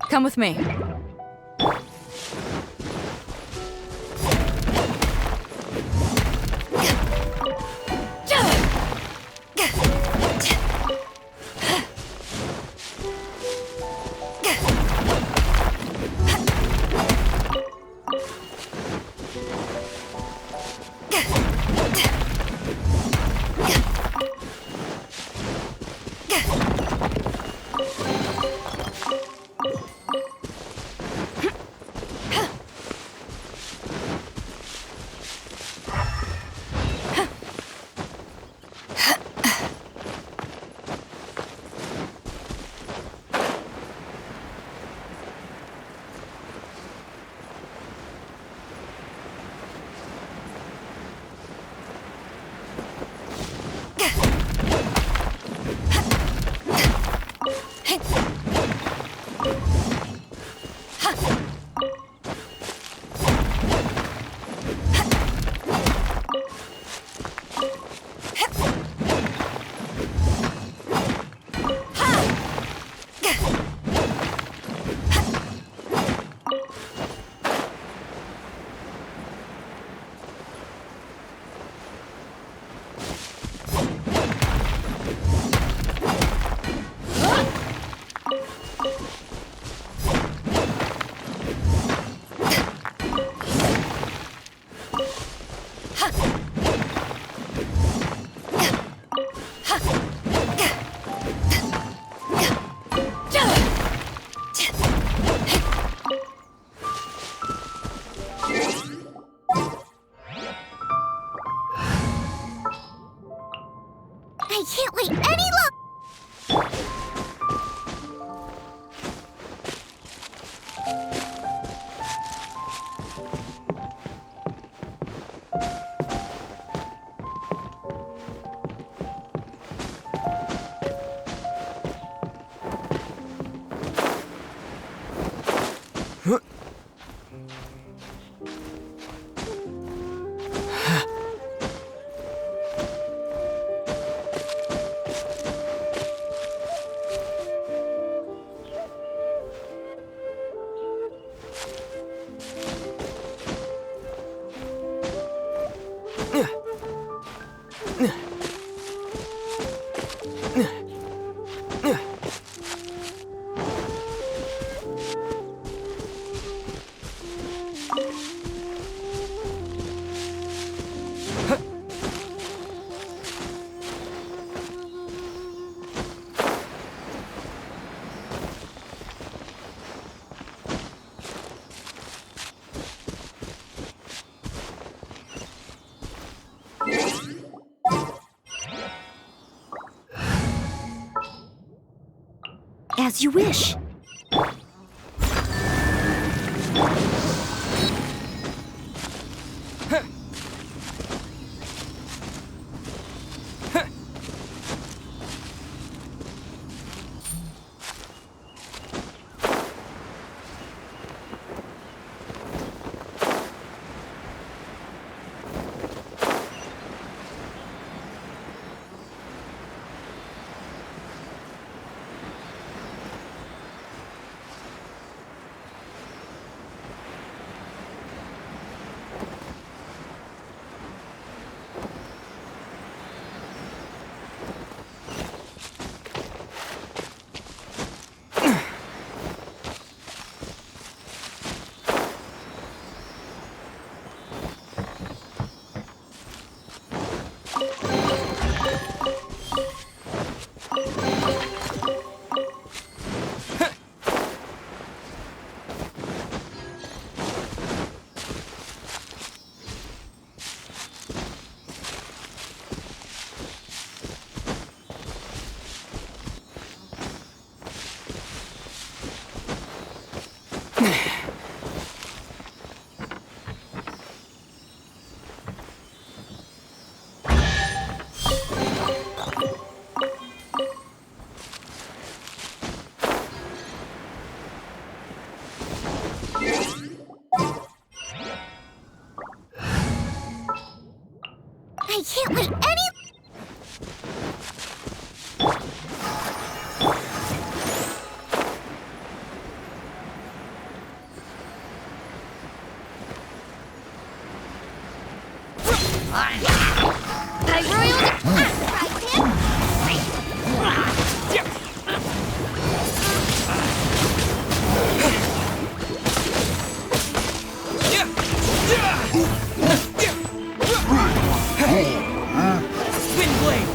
Come with me. I can't wait any longer! As you wish. can't wait any... I royal surprise him. Wind blade.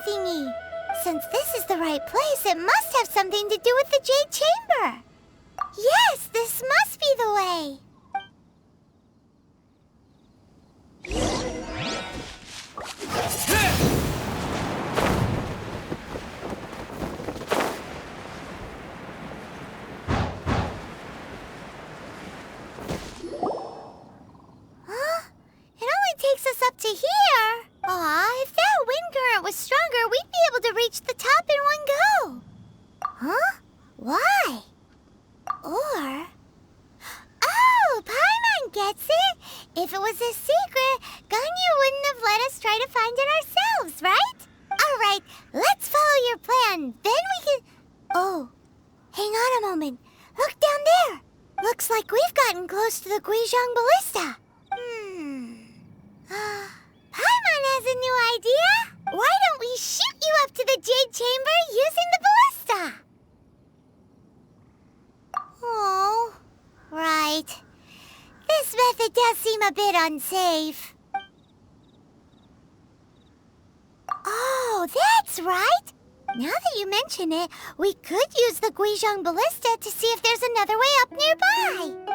thingy. Since this is the right place, it must have something to do with the Jade Chamber. Yes, this must be the way. Huh? It only takes us up to here. Aw, if that wind current was stronger, we'd be able to reach the top in one go. Huh? Why? Or... Oh, Paimon gets it! If it was a secret, Ganyu wouldn't have let us try to find it ourselves, right? Alright, let's follow your plan. Then we can... Oh, hang on a moment. Look down there. Looks like we've gotten close to the Guizhong Ballista. Paimon has a new idea. Why don't we shoot you up to the Jade Chamber using the ballista? Oh, right. This method does seem a bit unsafe. Oh, that's right. Now that you mention it, we could use the Guizhong Ballista to see if there's another way up nearby.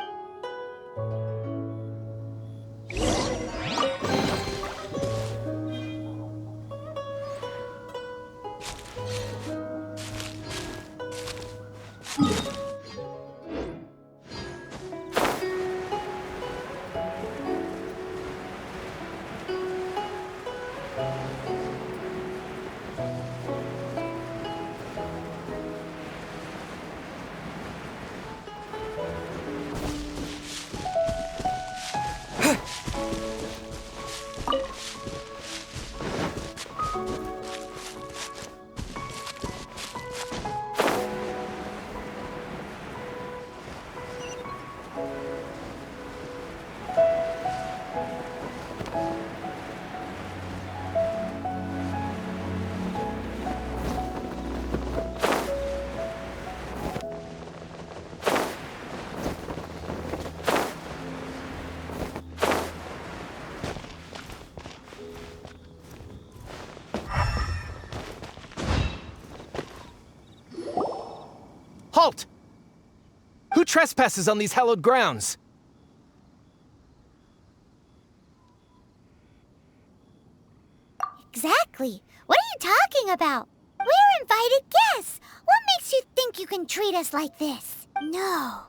Halt! Who trespasses on these hallowed grounds? Exactly. What are you talking about? We're invited guests. What makes you think you can treat us like this? No.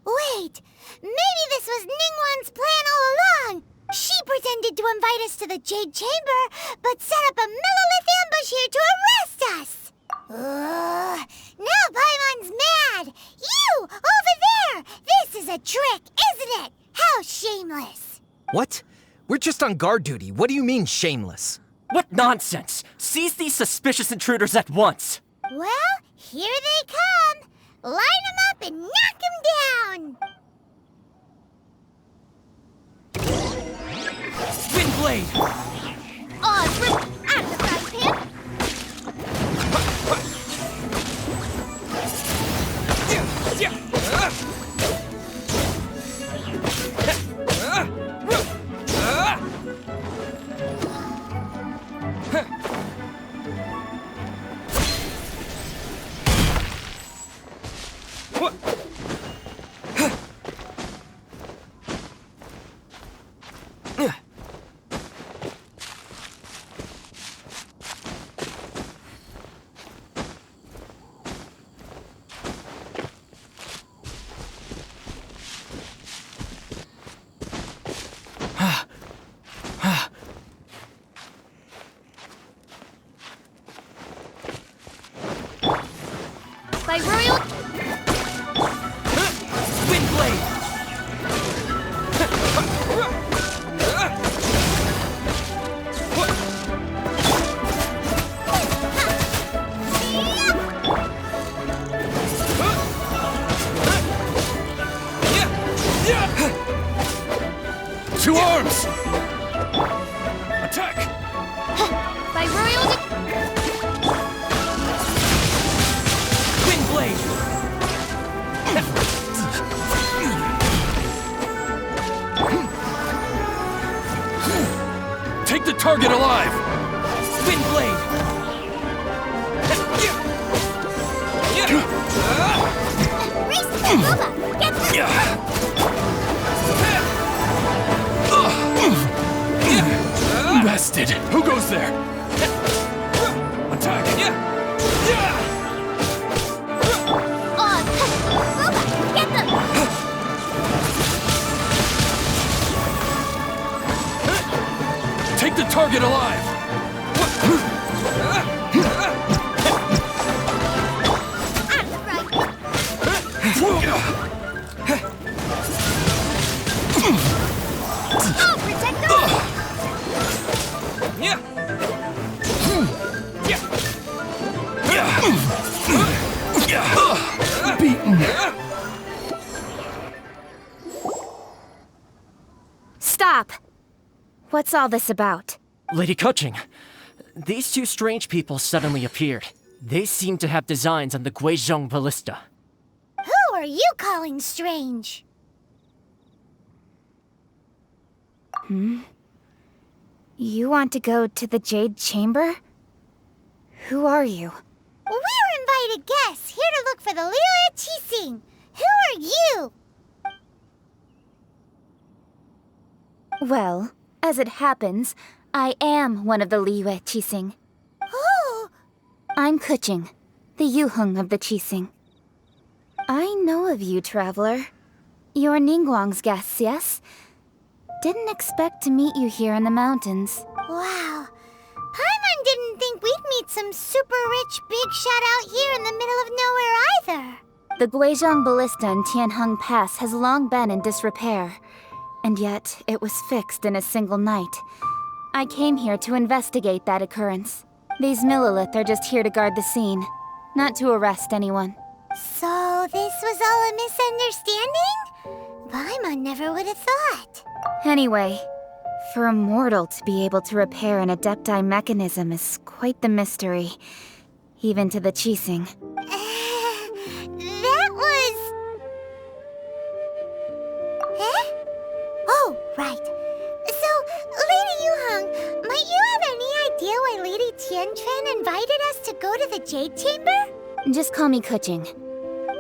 Wait. Maybe this was Ningguang's plan all along. She pretended to invite us to the Jade Chamber, but set up a Millilith ambush here to arrest us. Now Paimon's mad. You, over there. This is a trick, isn't it? How shameless. What? We're just on guard duty. What do you mean, shameless? What nonsense! Seize these suspicious intruders at once! Well, here they come. Line them up and knock them down. Wind Blade! Rip out of the frying pan! By royal... Wind Blade! To arms! Attack! By royal... Wind Blade! Take the target alive! Wind Blade! Race to the Nova. Get them. Bested! Who goes there? Attack! Nova, get them. Take the target alive! I'll protect them! Stop! What's all this about? Lady Kuching, these two strange people suddenly appeared. They seem to have designs on the Guizhong ballista. Who are you calling strange? You want to go to the Jade Chamber? Who are you? We're invited guests here to look for the Liyue Qixing. Who are you? Well, as it happens, I am one of the Liyue Qixing. Oh, I'm Kuching, the Yuheng of the Qixing. I know of you, traveler. You're Ningguang's guests, yes? Didn't expect to meet you here in the mountains. wow. Paimon didn't think we'd meet some super rich big shot out here in the middle of nowhere either. The Guizhong ballista in Tianheng Pass has long been in disrepair, and yet it was fixed in a single night. I came here to investigate that occurrence. These Millilith are just here to guard the scene, not to arrest anyone. So this was all a misunderstanding? Paimon never would have thought. Anyway, for a mortal to be able to repair an Adepti mechanism is quite the mystery, even to the Qixing. That was... Eh? Oh, right. So, Lady Yuheng, might you have any idea why Lady Tianquan invited us to go to the Jade Chamber? Just call me Kuching.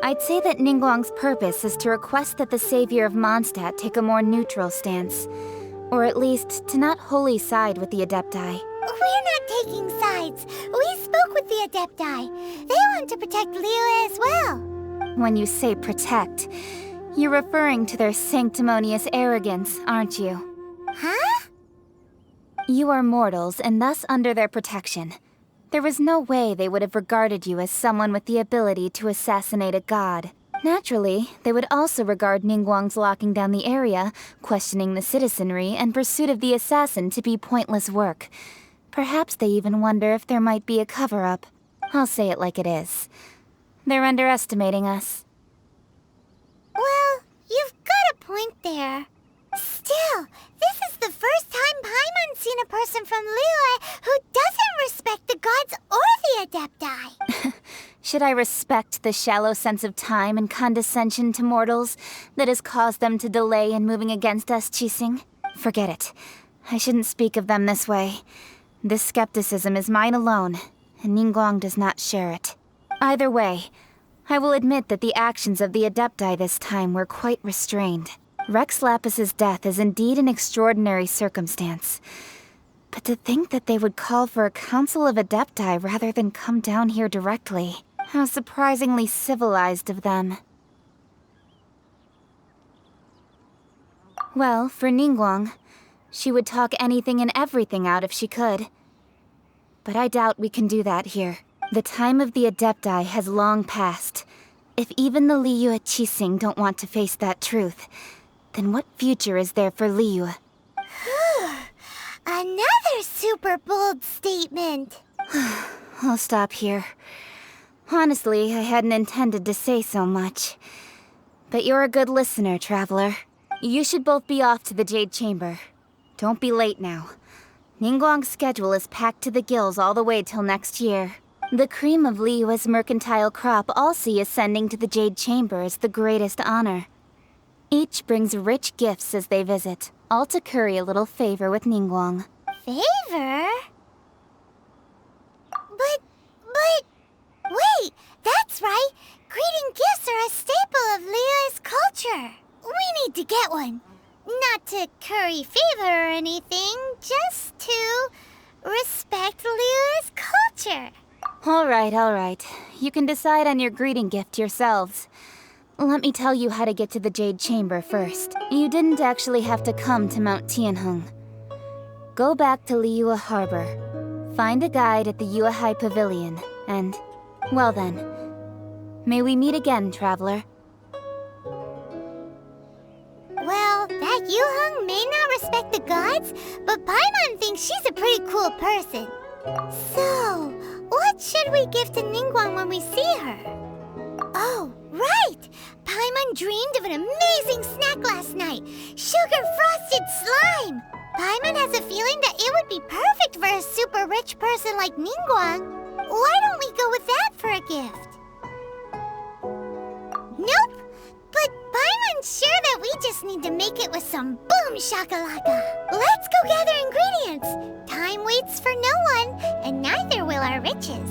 I'd say that Ningguang's purpose is to request that the savior of Mondstadt take a more neutral stance. Or at least, to not wholly side with the Adepti. We're not taking sides. We spoke with the Adepti. They want to protect Liyue as well. When you say protect, you're referring to their sanctimonious arrogance, aren't you? Huh? You are mortals and thus under their protection. There was no way they would have regarded you as someone with the ability to assassinate a god. Naturally, they would also regard Ningguang's locking down the area, questioning the citizenry, and pursuit of the assassin to be pointless work. Perhaps they even wonder if there might be a cover-up. I'll say it like it is. They're underestimating us. Well, you've got a point there. Still, this is the first time Paimon's seen a person from Liyue who doesn't respect the gods or the Adepti. Should I respect the shallow sense of time and condescension to mortals that has caused them to delay in moving against us, Qixing? Forget it. I shouldn't speak of them this way. This skepticism is mine alone, and Ningguang does not share it. Either way, I will admit that the actions of the Adepti this time were quite restrained. Rex Lapis's death is indeed an extraordinary circumstance. But to think that they would call for a council of Adepti rather than come down here directly. How surprisingly civilized of them. Well, for Ningguang, she would talk anything and everything out if she could. But I doubt we can do that here. The time of the Adepti has long passed. If even the Liyue Qixing don't want to face that truth, then what future is there for Liyue? Another super bold statement. I'll stop here. Honestly, I hadn't intended to say so much. But you're a good listener, Traveler. You should both be off to the Jade Chamber. Don't be late now. Ningguang's schedule is packed to the gills all the way till next year. The cream of Liyue's mercantile crop all see ascending to the Jade Chamber as the greatest honor. Each brings rich gifts as they visit, all to curry a little favor with Ningguang. Favor? But... Wait, that's right. Greeting gifts are a staple of Liyue's culture. We need to get one. Not to curry favor or anything, just to respect Liyue's culture. All right. You can decide on your greeting gift yourselves. Let me tell you how to get to the Jade Chamber first. You didn't actually have to come to Mount Tianheng. Go back to Liyue Harbor. Find a guide at the Yuehai Pavilion, and... well then. May we meet again, Traveler. Well, that Yuheng may not respect the gods, but Paimon thinks she's a pretty cool person. So, what should we give to Ningguang when we see her? Oh, right! Paimon dreamed of an amazing snack last night. Sugar-frosted slime! Paimon has a feeling that it would be perfect for a super rich person like Ningguang. Why don't we go with that for a gift? Nope! But Paimon's sure that we just need to make it with some boom shakalaka. Let's go gather ingredients. Time waits for no one, and neither will our riches.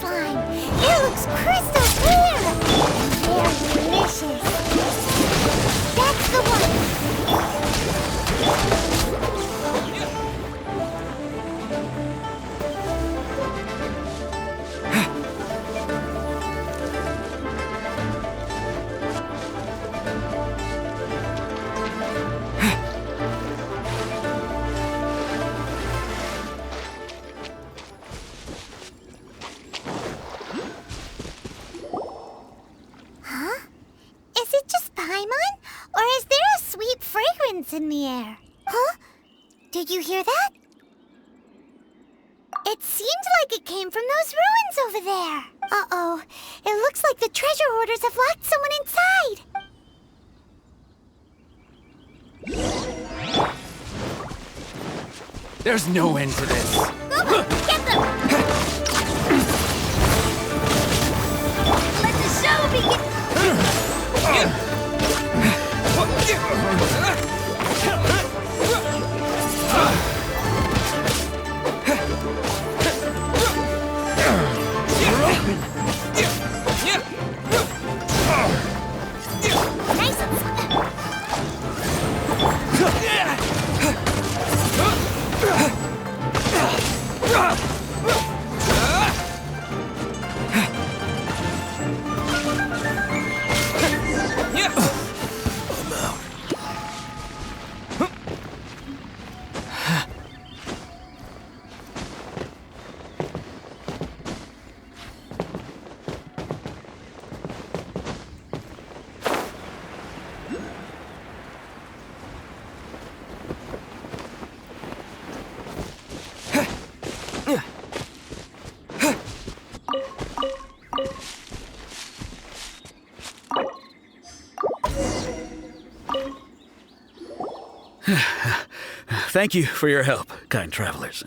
slime. It looks crystal clear. And very delicious. That's the one. Is it just Paimon? Or is there a sweet fragrance in the air? Huh? Did you hear that? It seemed like it came from those ruins over there. Uh-oh. It looks like the treasure hoarders have locked someone inside. There's no end to this. Booba, get them! Let the show begin! Nice. Thank you for your help, kind travelers.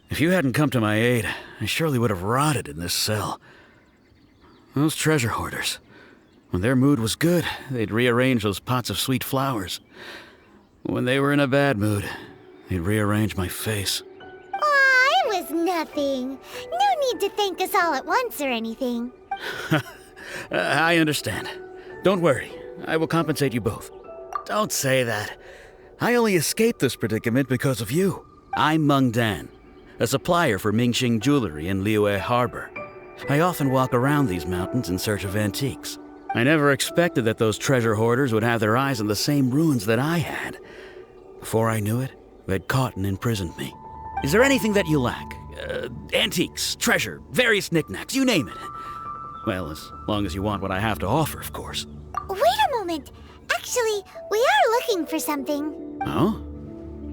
If you hadn't come to my aid, I surely would have rotted in this cell. Those treasure hoarders, when their mood was good, they'd rearrange those pots of sweet flowers. When they were in a bad mood, they'd rearrange my face. Aw, it was nothing. No need to thank us all at once or anything. I understand. Don't worry, I will compensate you both. Don't say that. I only escaped this predicament because of you. I'm Meng Dan, a supplier for Mingxing Jewelry in Liyue Harbor. I often walk around these mountains in search of antiques. I never expected that those treasure hoarders would have their eyes on the same ruins that I had. Before I knew it, they'd caught and imprisoned me. Is there anything that you lack? Antiques, treasure, various knickknacks, you name it. Well, as long as you want what I have to offer, of course. Wait a moment. Actually, we are looking for something. Oh?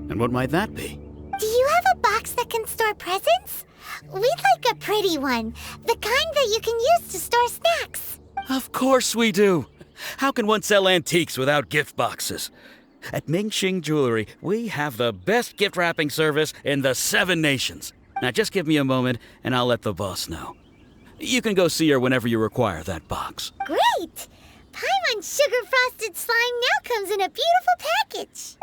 And what might that be? Do you have a box that can store presents? We'd like a pretty one. The kind that you can use to store snacks. Of course we do. How can one sell antiques without gift boxes? At Mingxing Jewelry, we have the best gift wrapping service in the 7 nations. Now just give me a moment and I'll let the boss know. You can go see her whenever you require that box. Great! Paimon's sugar-frosted slime now comes in a beautiful package.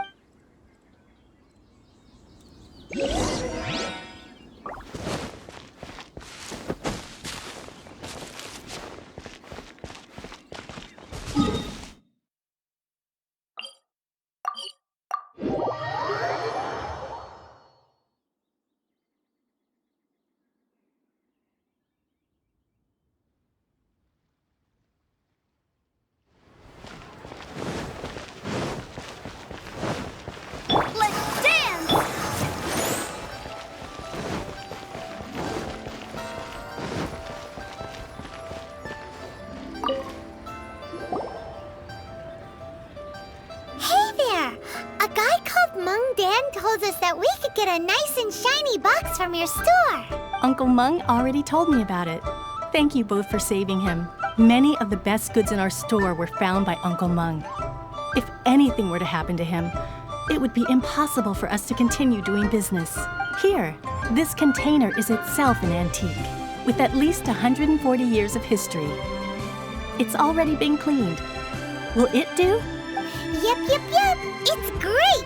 Let's dance! Hey there! A guy called Meng Dan told us that we could get a nice and shiny box from your store. Uncle Meng already told me about it. Thank you both for saving him. Many of the best goods in our store were found by Uncle Meng. If anything were to happen to him, it would be impossible for us to continue doing business. Here, this container is itself an antique, with at least 140 years of history. It's already been cleaned. Will it do? Yep. It's great!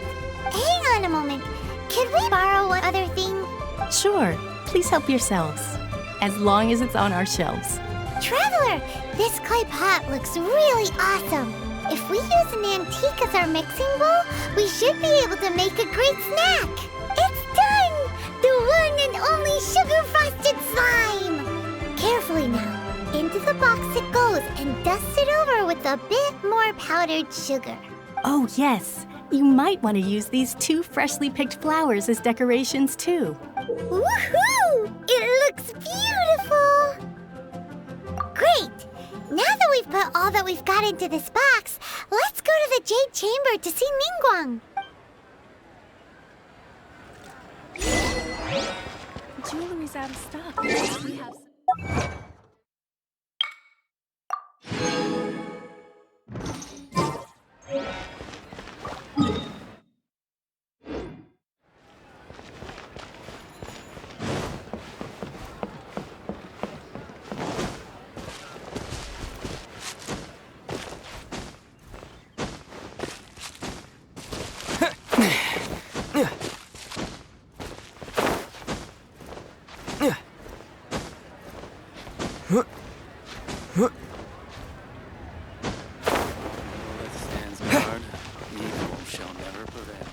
Hang on a moment. Could we borrow one other thing? Sure. Please help yourselves. as long as it's on our shelves. Traveler, this clay pot looks really awesome. If we use an antique as our mixing bowl, we should be able to make a great snack. It's done! The one and only sugar-frosted slime! Carefully now. Into the box it goes and dust it over with a bit more powdered sugar. Oh, yes. You might want to use these 2 freshly picked flowers as decorations, too. Woohoo! It looks beautiful! Great! Now that we've put all that we've got into this box, let's go to the Jade Chamber to see Ningguang. Jewelry's out of stock. We have some... Stands guard, evil shall never prevail.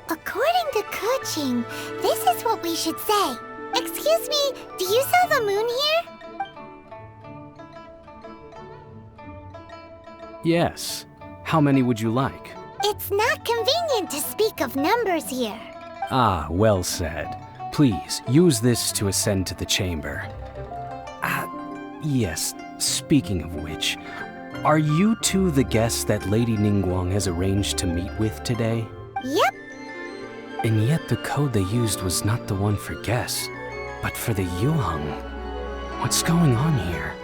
According to Kuching, this is what we should say. Excuse me, do you sell the moon here? Yes. How many would you like? It's not convenient to speak of numbers here. Ah, well said. Please, use this to ascend to the chamber. Yes, speaking of which, are you two the guests that Lady Ningguang has arranged to meet with today? Yep. And yet the code they used was not the one for guests, but for the Yuheng. What's going on here?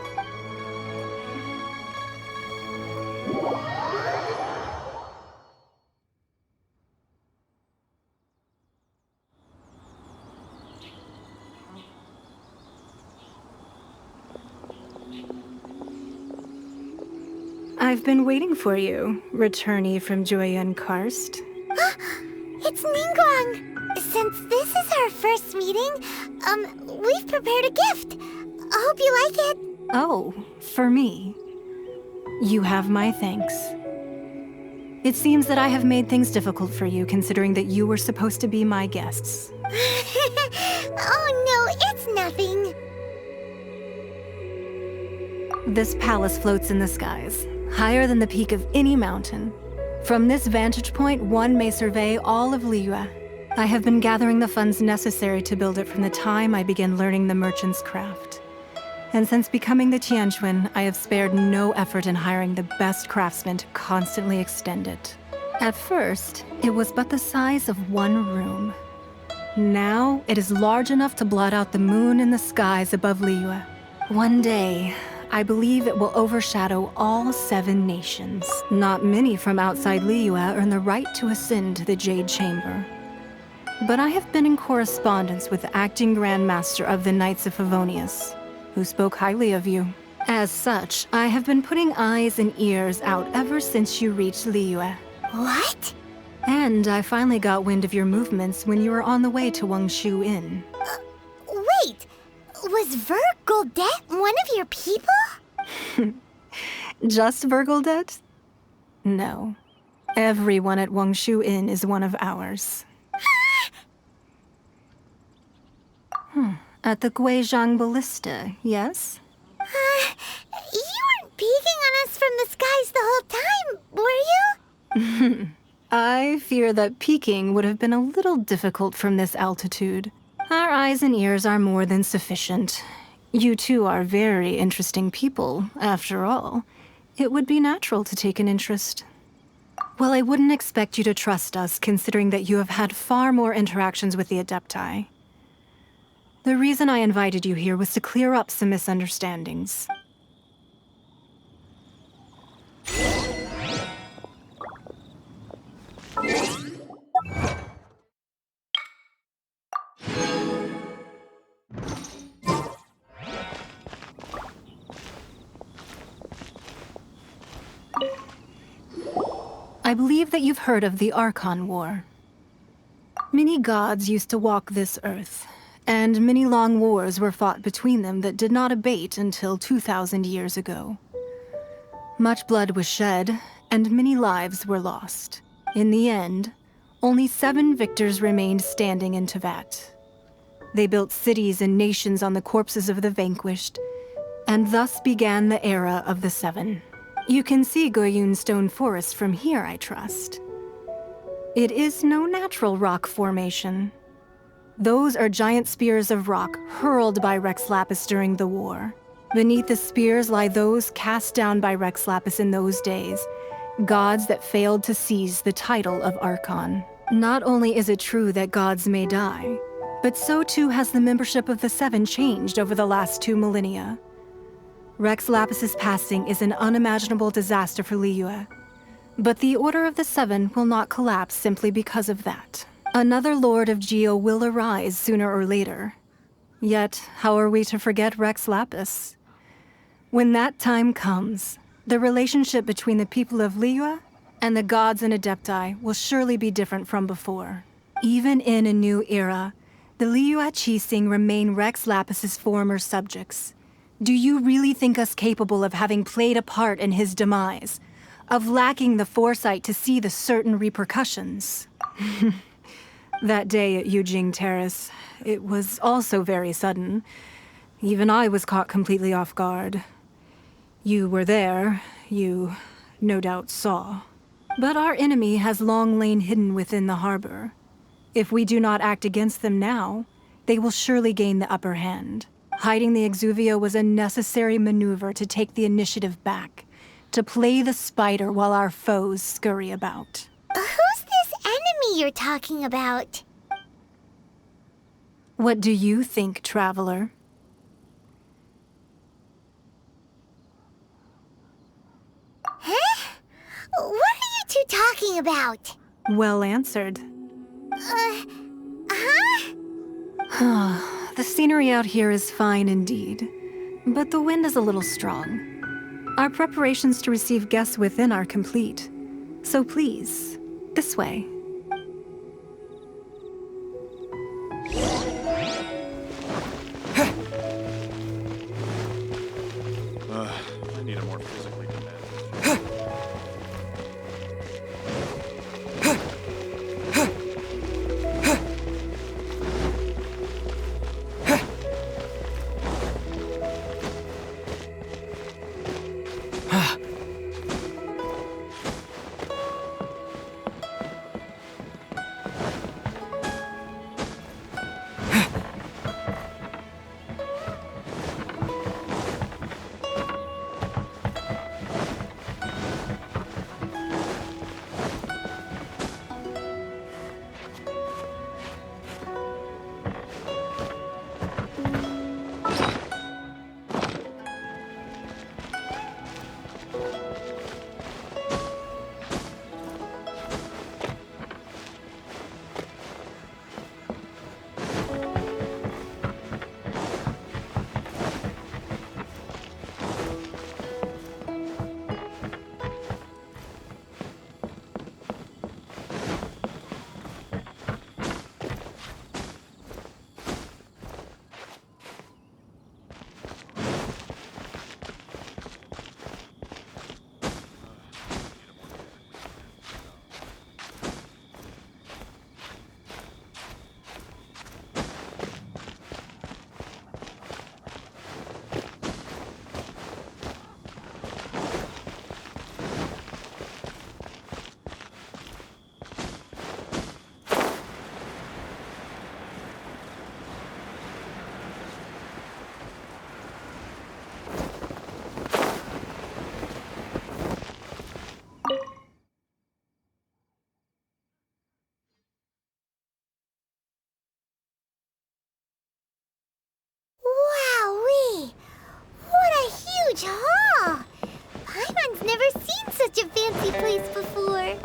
I've been waiting for you, returnee from Joyun Karst. It's Ningguang. Since this is our first meeting, we've prepared a gift. I hope you like it. Oh, for me. You have my thanks. It seems that I have made things difficult for you, considering that you were supposed to be my guests. Oh no, it's nothing. This palace floats in the skies, higher than the peak of any mountain. From this vantage point, one may survey all of Liyue. I have been gathering the funds necessary to build it from the time I began learning the merchant's craft. And since becoming the Tianquan, I have spared no effort in hiring the best craftsmen to constantly extend it. At first, it was but the size of one room. Now, it is large enough to blot out the moon in the skies above Liyue. One day, I believe it will overshadow all 7 nations. Not many from outside Liyue earn the right to ascend to the Jade Chamber. But I have been in correspondence with the acting Grand Master of the Knights of Favonius, who spoke highly of you. As such, I have been putting eyes and ears out ever since you reached Liyue. What? And I finally got wind of your movements when you were on the way to Wangshu Inn. Wait, was Vergoldet one of your people? Just Vergoldet? No. Everyone at Wangshu Inn is one of ours. At the Guizhang Ballista, yes? You weren't peeking on us from the skies the whole time, were you? I fear that peeking would have been a little difficult from this altitude. Our eyes and ears are more than sufficient. You two are very interesting people, after all. It would be natural to take an interest. Well, I wouldn't expect you to trust us, considering that you have had far more interactions with the Adepti. The reason I invited you here was to clear up some misunderstandings. I believe that you've heard of the Archon War. Many gods used to walk this earth, and many long wars were fought between them that did not abate until 2,000 years ago. Much blood was shed, and many lives were lost. In the end, only 7 victors remained standing in Tevat. They built cities and nations on the corpses of the vanquished, and thus began the era of the 7. You can see Goyun Stone Forest from here, I trust. It is no natural rock formation. Those are giant spears of rock hurled by Rex Lapis during the war. Beneath the spears lie those cast down by Rex Lapis in those days, gods that failed to seize the title of Archon. Not only is it true that gods may die, but so too has the membership of the 7 changed over the last 2 millennia. Rex Lapis's passing is an unimaginable disaster for Liyue, but the Order of the 7 will not collapse simply because of that. Another Lord of Geo will arise sooner or later. Yet, how are we to forget Rex Lapis? When that time comes, the relationship between the people of Liyue and the gods and Adepti will surely be different from before. Even in a new era, the Liyue Qixing remain Rex Lapis's former subjects. Do you really think us capable of having played a part in his demise? Of lacking the foresight to see the certain repercussions? That day at Yujing Terrace, it was also very sudden. Even I was caught completely off guard. You were there, you no doubt saw. But our enemy has long lain hidden within the harbor. If we do not act against them now, they will surely gain the upper hand. Hiding the Exuvia was a necessary maneuver to take the initiative back, to play the spider while our foes scurry about. Who's this enemy you're talking about? What do you think, traveler? Huh? What are you two talking about? Well answered. The scenery out here is fine indeed, but the wind is a little strong. Our preparations to receive guests within are complete, so please, this way. I need a more physically demanding. Wowee! What a huge hall! Paimon's never seen such a fancy place before.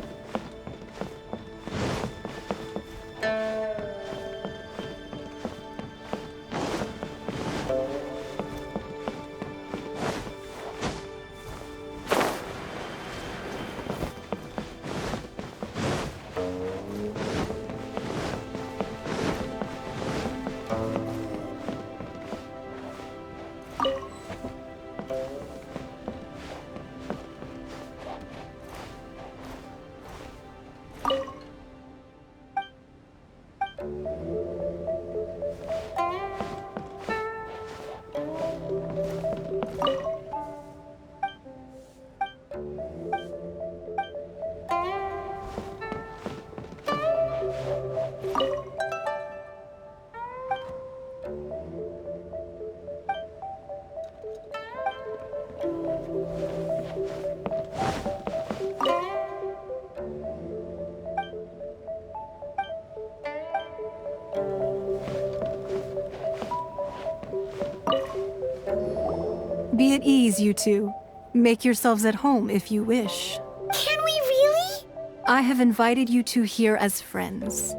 at ease, you two. Make yourselves at home if you wish. Can we really? I have invited you two here as friends.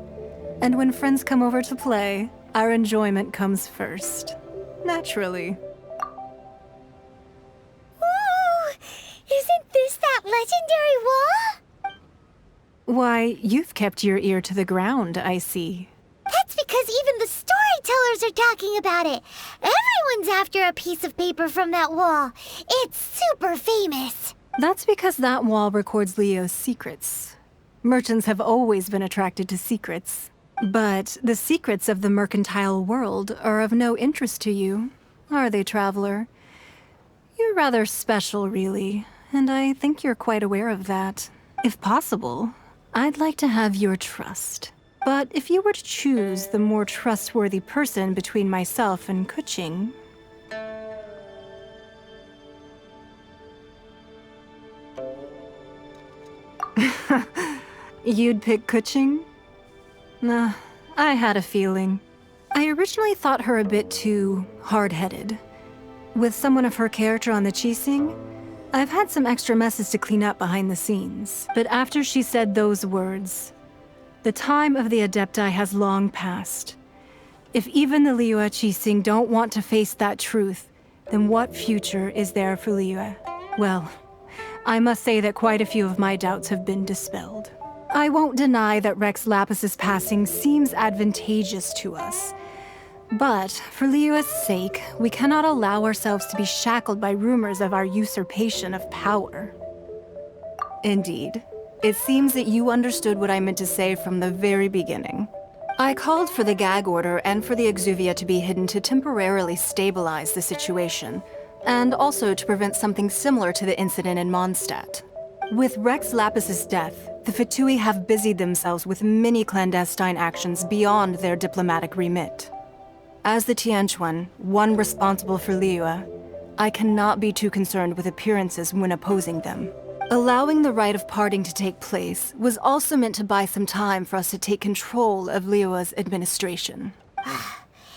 And when friends come over to play, our enjoyment comes first. Naturally. Ooh! Isn't this that legendary wall? Why, you've kept your ear to the ground, I see. That's because even the storytellers are talking about it. Everyone's after a piece of paper from that wall. It's super famous. That's because that wall records Leo's secrets. Merchants have always been attracted to secrets. But the secrets of the mercantile world are of no interest to you, are they, traveler? You're rather special, really, and I think you're quite aware of that. If possible, I'd like to have your trust. But if you were to choose the more trustworthy person between myself and Kuching... You'd pick Kuching? Nah, I had a feeling. I originally thought her a bit too hard-headed. With someone of her character on the Qixing, I've had some extra messes to clean up behind the scenes. But after she said those words, the time of the Adepti has long passed. If even the Liyue Qixing don't want to face that truth, then what future is there for Liyue? Well, I must say that quite a few of my doubts have been dispelled. I won't deny that Rex Lapis's passing seems advantageous to us. But for Liyue's sake, we cannot allow ourselves to be shackled by rumors of our usurpation of power. Indeed. It seems that you understood what I meant to say from the very beginning. I called for the gag order and for the exuvia to be hidden to temporarily stabilize the situation, and also to prevent something similar to the incident in Mondstadt. With Rex Lapis's death, the Fatui have busied themselves with many clandestine actions beyond their diplomatic remit. As the Tianquan, one responsible for Liyue, I cannot be too concerned with appearances when opposing them. Allowing the rite of parting to take place was also meant to buy some time for us to take control of Liyue's administration.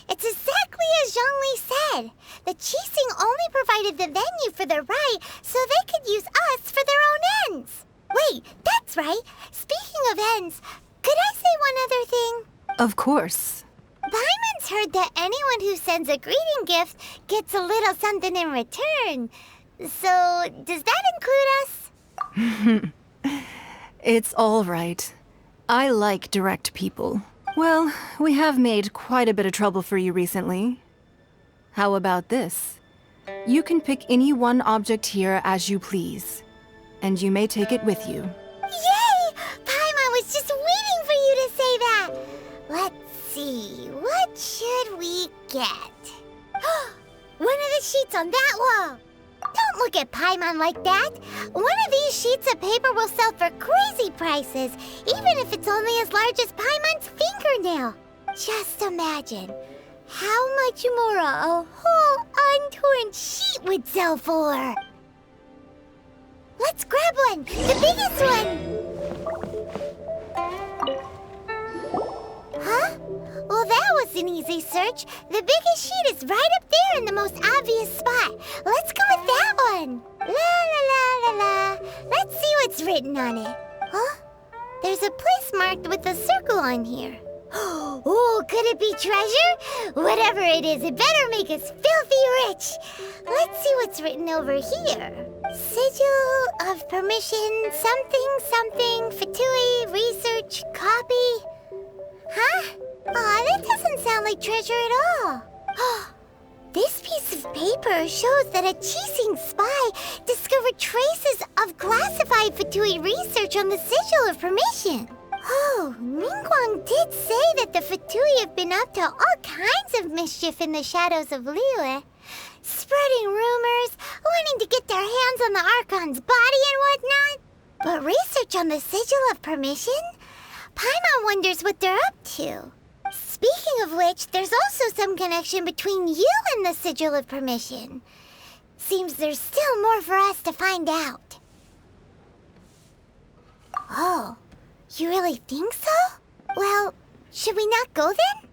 It's exactly as Zhongli said. The Qixing only provided the venue for their rite so they could use us for their own ends. Wait, that's right. Speaking of ends, could I say one other thing? Of course. Paimon's heard that anyone who sends a greeting gift gets a little something in return. So, does that include us? It's all right. I like direct people. Well, we have made quite a bit of trouble for you recently. How about this? You can pick any one object here as you please, and you may take it with you. Yay! Paimon was just waiting for you to say that! Let's see, what should we get? One of the sheets on that wall! Don't look at Paimon like that! One of these sheets of paper will sell for crazy prices, even if it's only as large as Paimon's fingernail. Just imagine how much more a whole untorn sheet would sell for. Let's grab one! The biggest one! Huh? Well, that was an easy search. The biggest sheet is right up there in the most obvious spot. Let's go with that one. La la la la la. Let's see what's written on it. Huh? There's a place marked with a circle on here. Oh, could it be treasure? Whatever it is, it better make us filthy rich. Let's see what's written over here. Sigil of permission, something, something, Fatui, research, copy. Huh? Aw, that doesn't sound like treasure at all. This piece of paper shows that a Qixing spy discovered traces of classified Fatui research on the Sigil of Permission. Oh, Ningguang did say that the Fatui have been up to all kinds of mischief in the shadows of Liyue. Spreading rumors, wanting to get their hands on the Archon's body and whatnot. But research on the Sigil of Permission? Paimon wonders what they're up to. Speaking of which, there's also some connection between you and the Sigil of Permission. Seems there's still more for us to find out. Oh, you really think so? Well, should we not go then?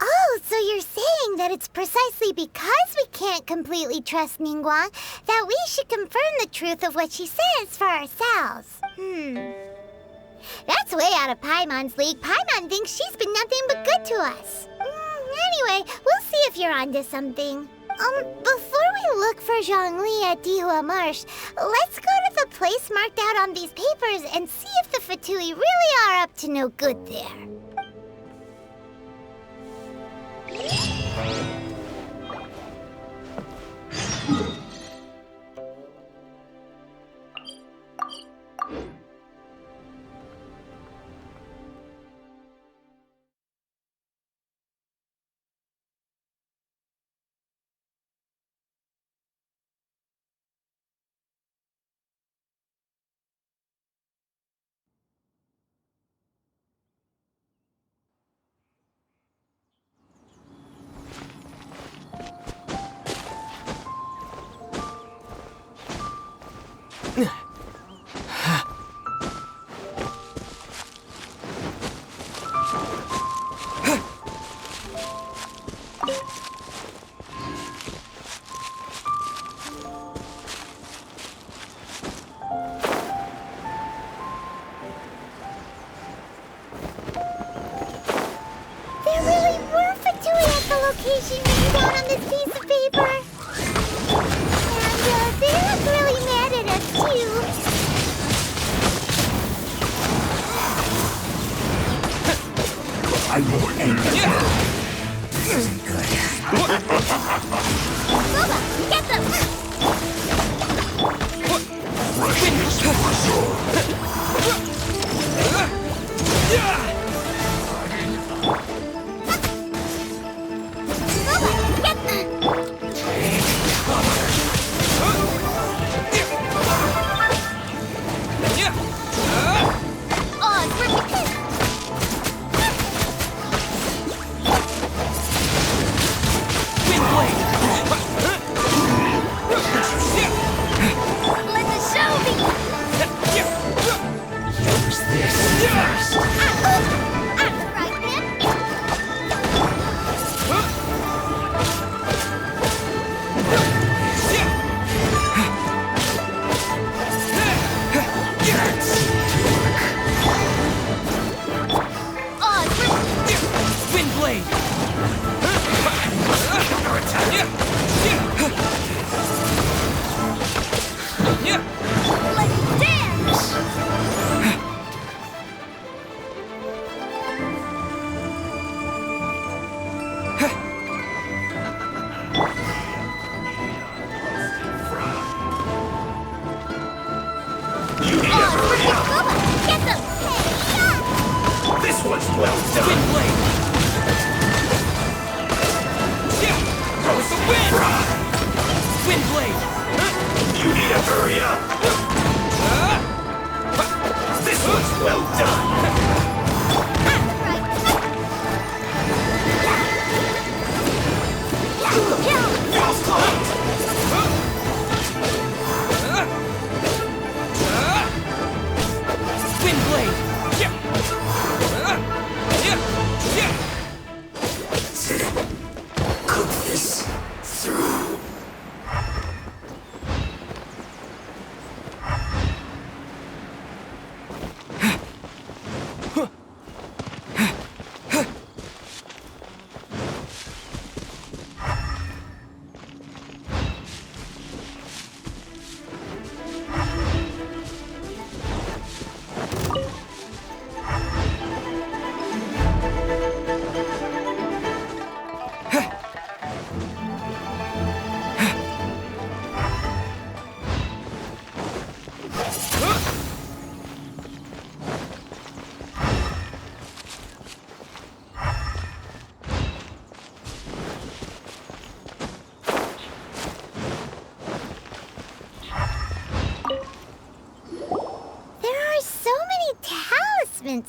Oh, so you're saying that it's precisely because we can't completely trust Ningguang that we should confirm the truth of what she says for ourselves. That's way out of Paimon's league. Paimon thinks she's been nothing but good to us. Anyway, we'll see if you're onto something. Before we look for Zhongli at Dihua Marsh, let's go to the place marked out on these papers and see if the Fatui really are up to no good there. Location written down on this piece of paper. And they look really mad at us, too. I will end it. This isn't good. Boba, get them!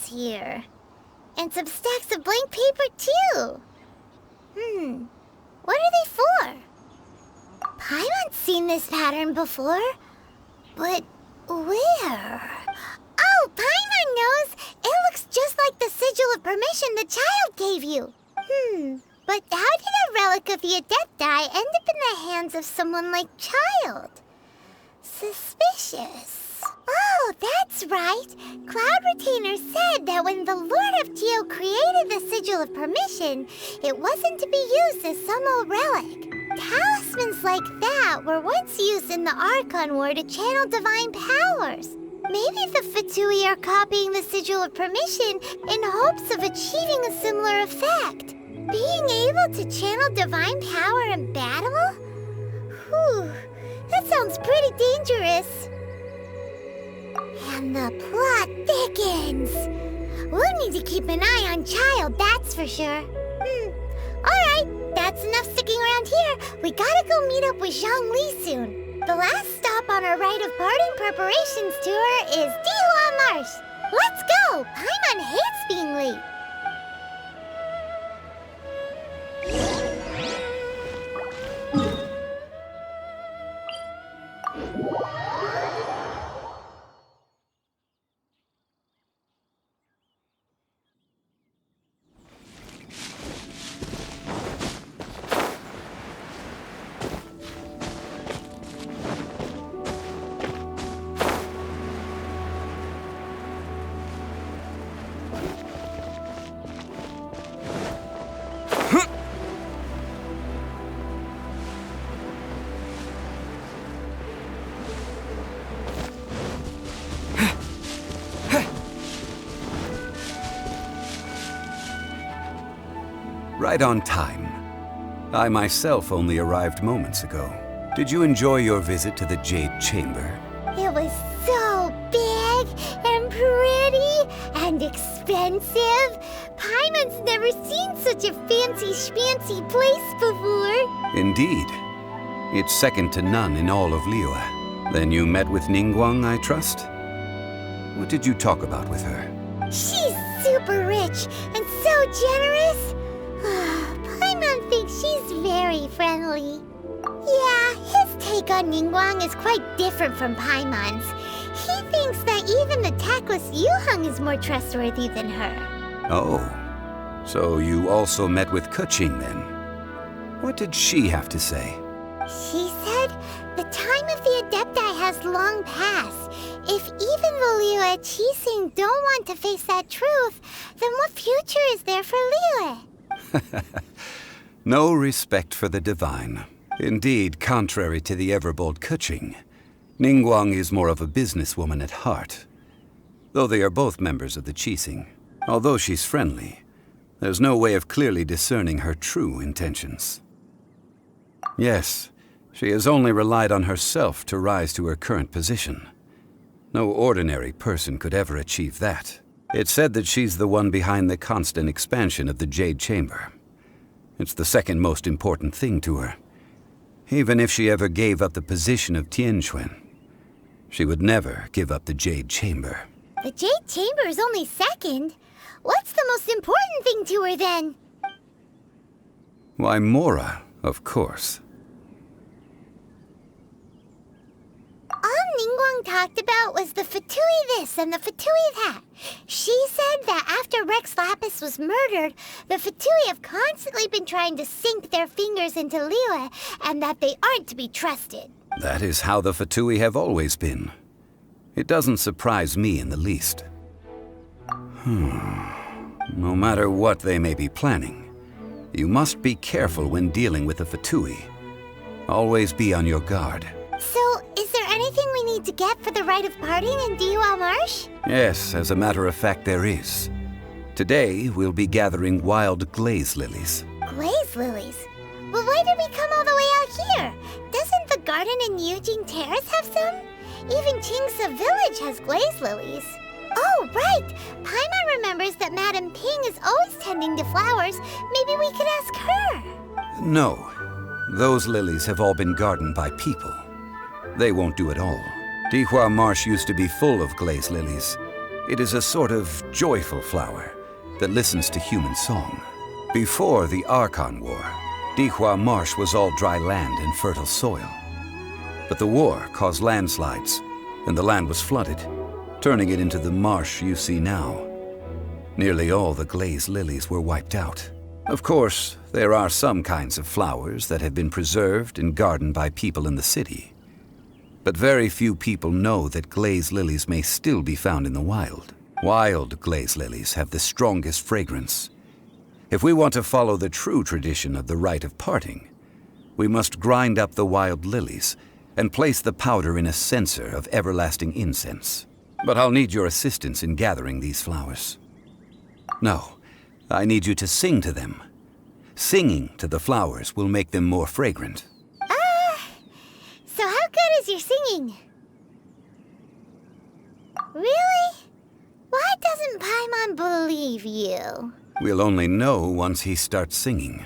Here. And some stacks of blank paper, too. What are they for? Paimon's seen this pattern before. But where? Oh, Paimon knows! It looks just like the sigil of permission the child gave you. But how did a relic of the Adepti end up in the hands of someone like Child? Suspicious. Oh, that's right. Cloud Retainer said that when the Lord of Geo created the Sigil of Permission, it wasn't to be used as some old relic. Talismans like that were once used in the Archon War to channel divine powers. Maybe the Fatui are copying the Sigil of Permission in hopes of achieving a similar effect. Being able to channel divine power in battle? Whew, that sounds pretty dangerous. And the plot thickens. We'll need to keep an eye on Child, that's for sure. Alright, that's enough sticking around here. We gotta go meet up with Zhongli soon. The last stop on our rite of parting preparations tour is Dihua Marsh. Let's go! Paimon hates being late. Right on time. I myself only arrived moments ago. Did you enjoy your visit to the Jade Chamber? It was so big and pretty and expensive. Paimon's never seen such a fancy schmancy place before. Indeed. It's second to none in all of Liyue. Then you met with Ningguang, I trust? What did you talk about with her? She's super rich and so generous. Paimon thinks she's very friendly. Yeah, his take on Ningguang is quite different from Paimon's. He thinks that even the tactless Yuheng is more trustworthy than her. Oh, so you also met with Keqing then? What did she have to say? She said the time of the Adepti has long passed. If even the Liyue Qixing don't want to face that truth, then what future is there for Liyue? No respect for the divine. Indeed, contrary to the ever-bold Keqing, Ningguang is more of a businesswoman at heart. Though they are both members of the Qixing, although she's friendly, there's no way of clearly discerning her true intentions. Yes, she has only relied on herself to rise to her current position. No ordinary person could ever achieve that. It's said that she's the one behind the constant expansion of the Jade Chamber. It's the second most important thing to her. Even if she ever gave up the position of Tianquan, she would never give up the Jade Chamber. The Jade Chamber is only second. What's the most important thing to her then? Why, Mora, of course. All Ningguang talked about was the Fatui this and the Fatui that. She said that after Rex Lapis was murdered, the Fatui have constantly been trying to sink their fingers into Liyue, and that they aren't to be trusted. That is how the Fatui have always been. It doesn't surprise me in the least. No matter what they may be planning, you must be careful when dealing with the Fatui. Always be on your guard. So, is there anything we need to get for the rite of parting in Dihua Marsh? Yes, as a matter of fact, there is. Today, we'll be gathering wild glaze lilies. Glaze lilies? But why did we come all the way out here? Doesn't the garden in Yujing Terrace have some? Even Qingce Village has glaze lilies. Oh, right! Paimon remembers that Madame Ping is always tending to flowers. Maybe we could ask her. No. Those lilies have all been gardened by people. They won't do it all. Dihua Marsh used to be full of glaze lilies. It is a sort of joyful flower that listens to human song. Before the Archon War, Dihua Marsh was all dry land and fertile soil. But the war caused landslides, and the land was flooded, turning it into the marsh you see now. Nearly all the glaze lilies were wiped out. Of course, there are some kinds of flowers that have been preserved and gardened by people in the city. But very few people know that glaze lilies may still be found in the wild. Wild glaze lilies have the strongest fragrance. If we want to follow the true tradition of the rite of parting, we must grind up the wild lilies and place the powder in a censer of everlasting incense. But I'll need your assistance in gathering these flowers. No, I need you to sing to them. Singing to the flowers will make them more fragrant. So how good is your singing? Really? Why doesn't Paimon believe you? We'll only know once he starts singing.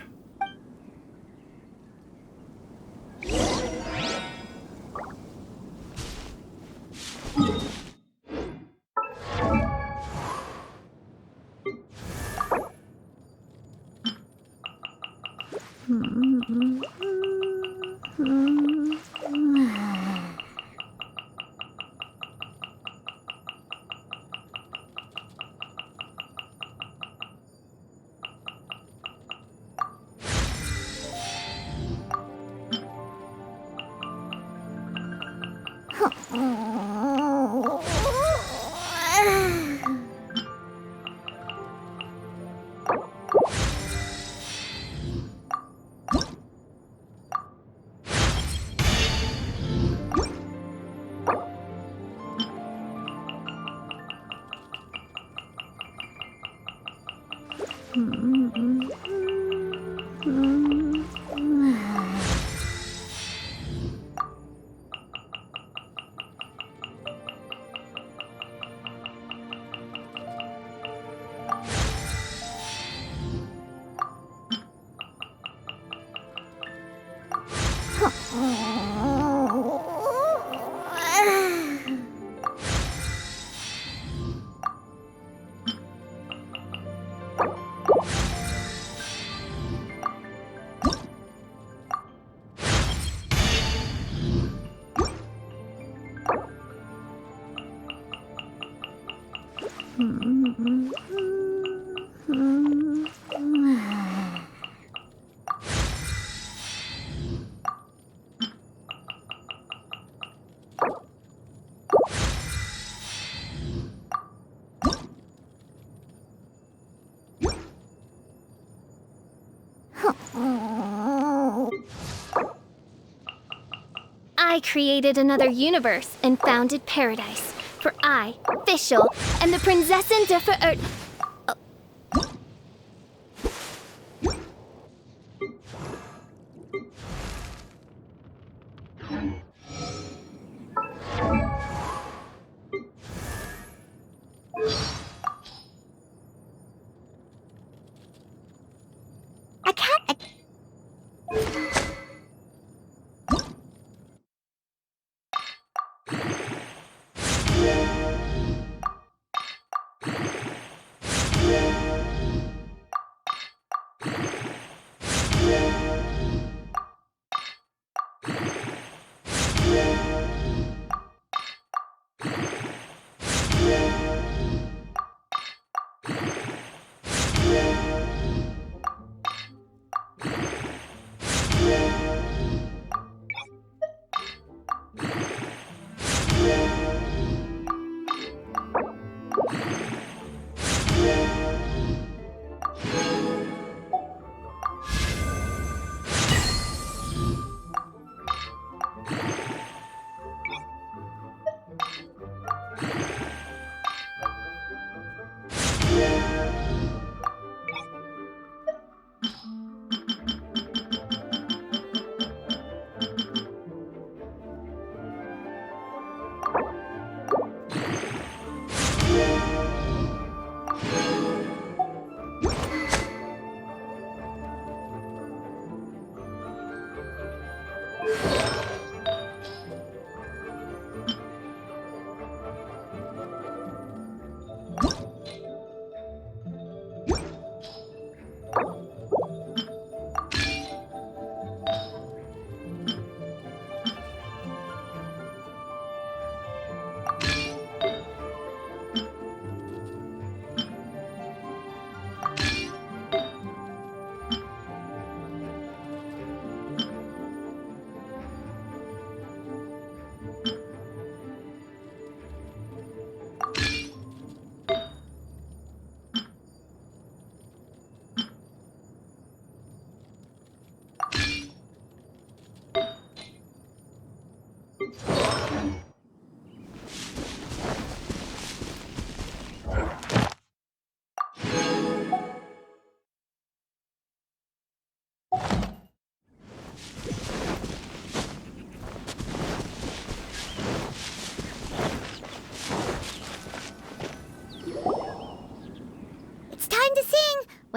I created another universe and founded paradise. For I, Fischl, am the Prinzessin der Verirrten. I can't.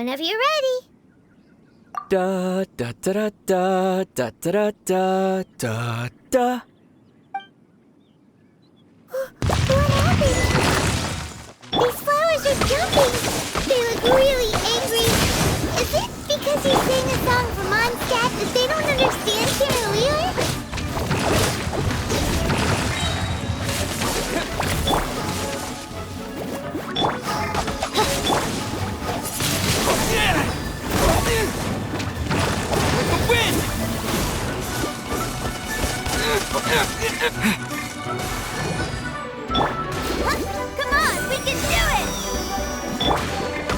Whenever you're ready. Da da da da da da da da da. What happened? These flowers are jumping. They look really angry. Is it because he sang a song for Mondstadt that they don't understand here in Liyue? Come on, we can do it!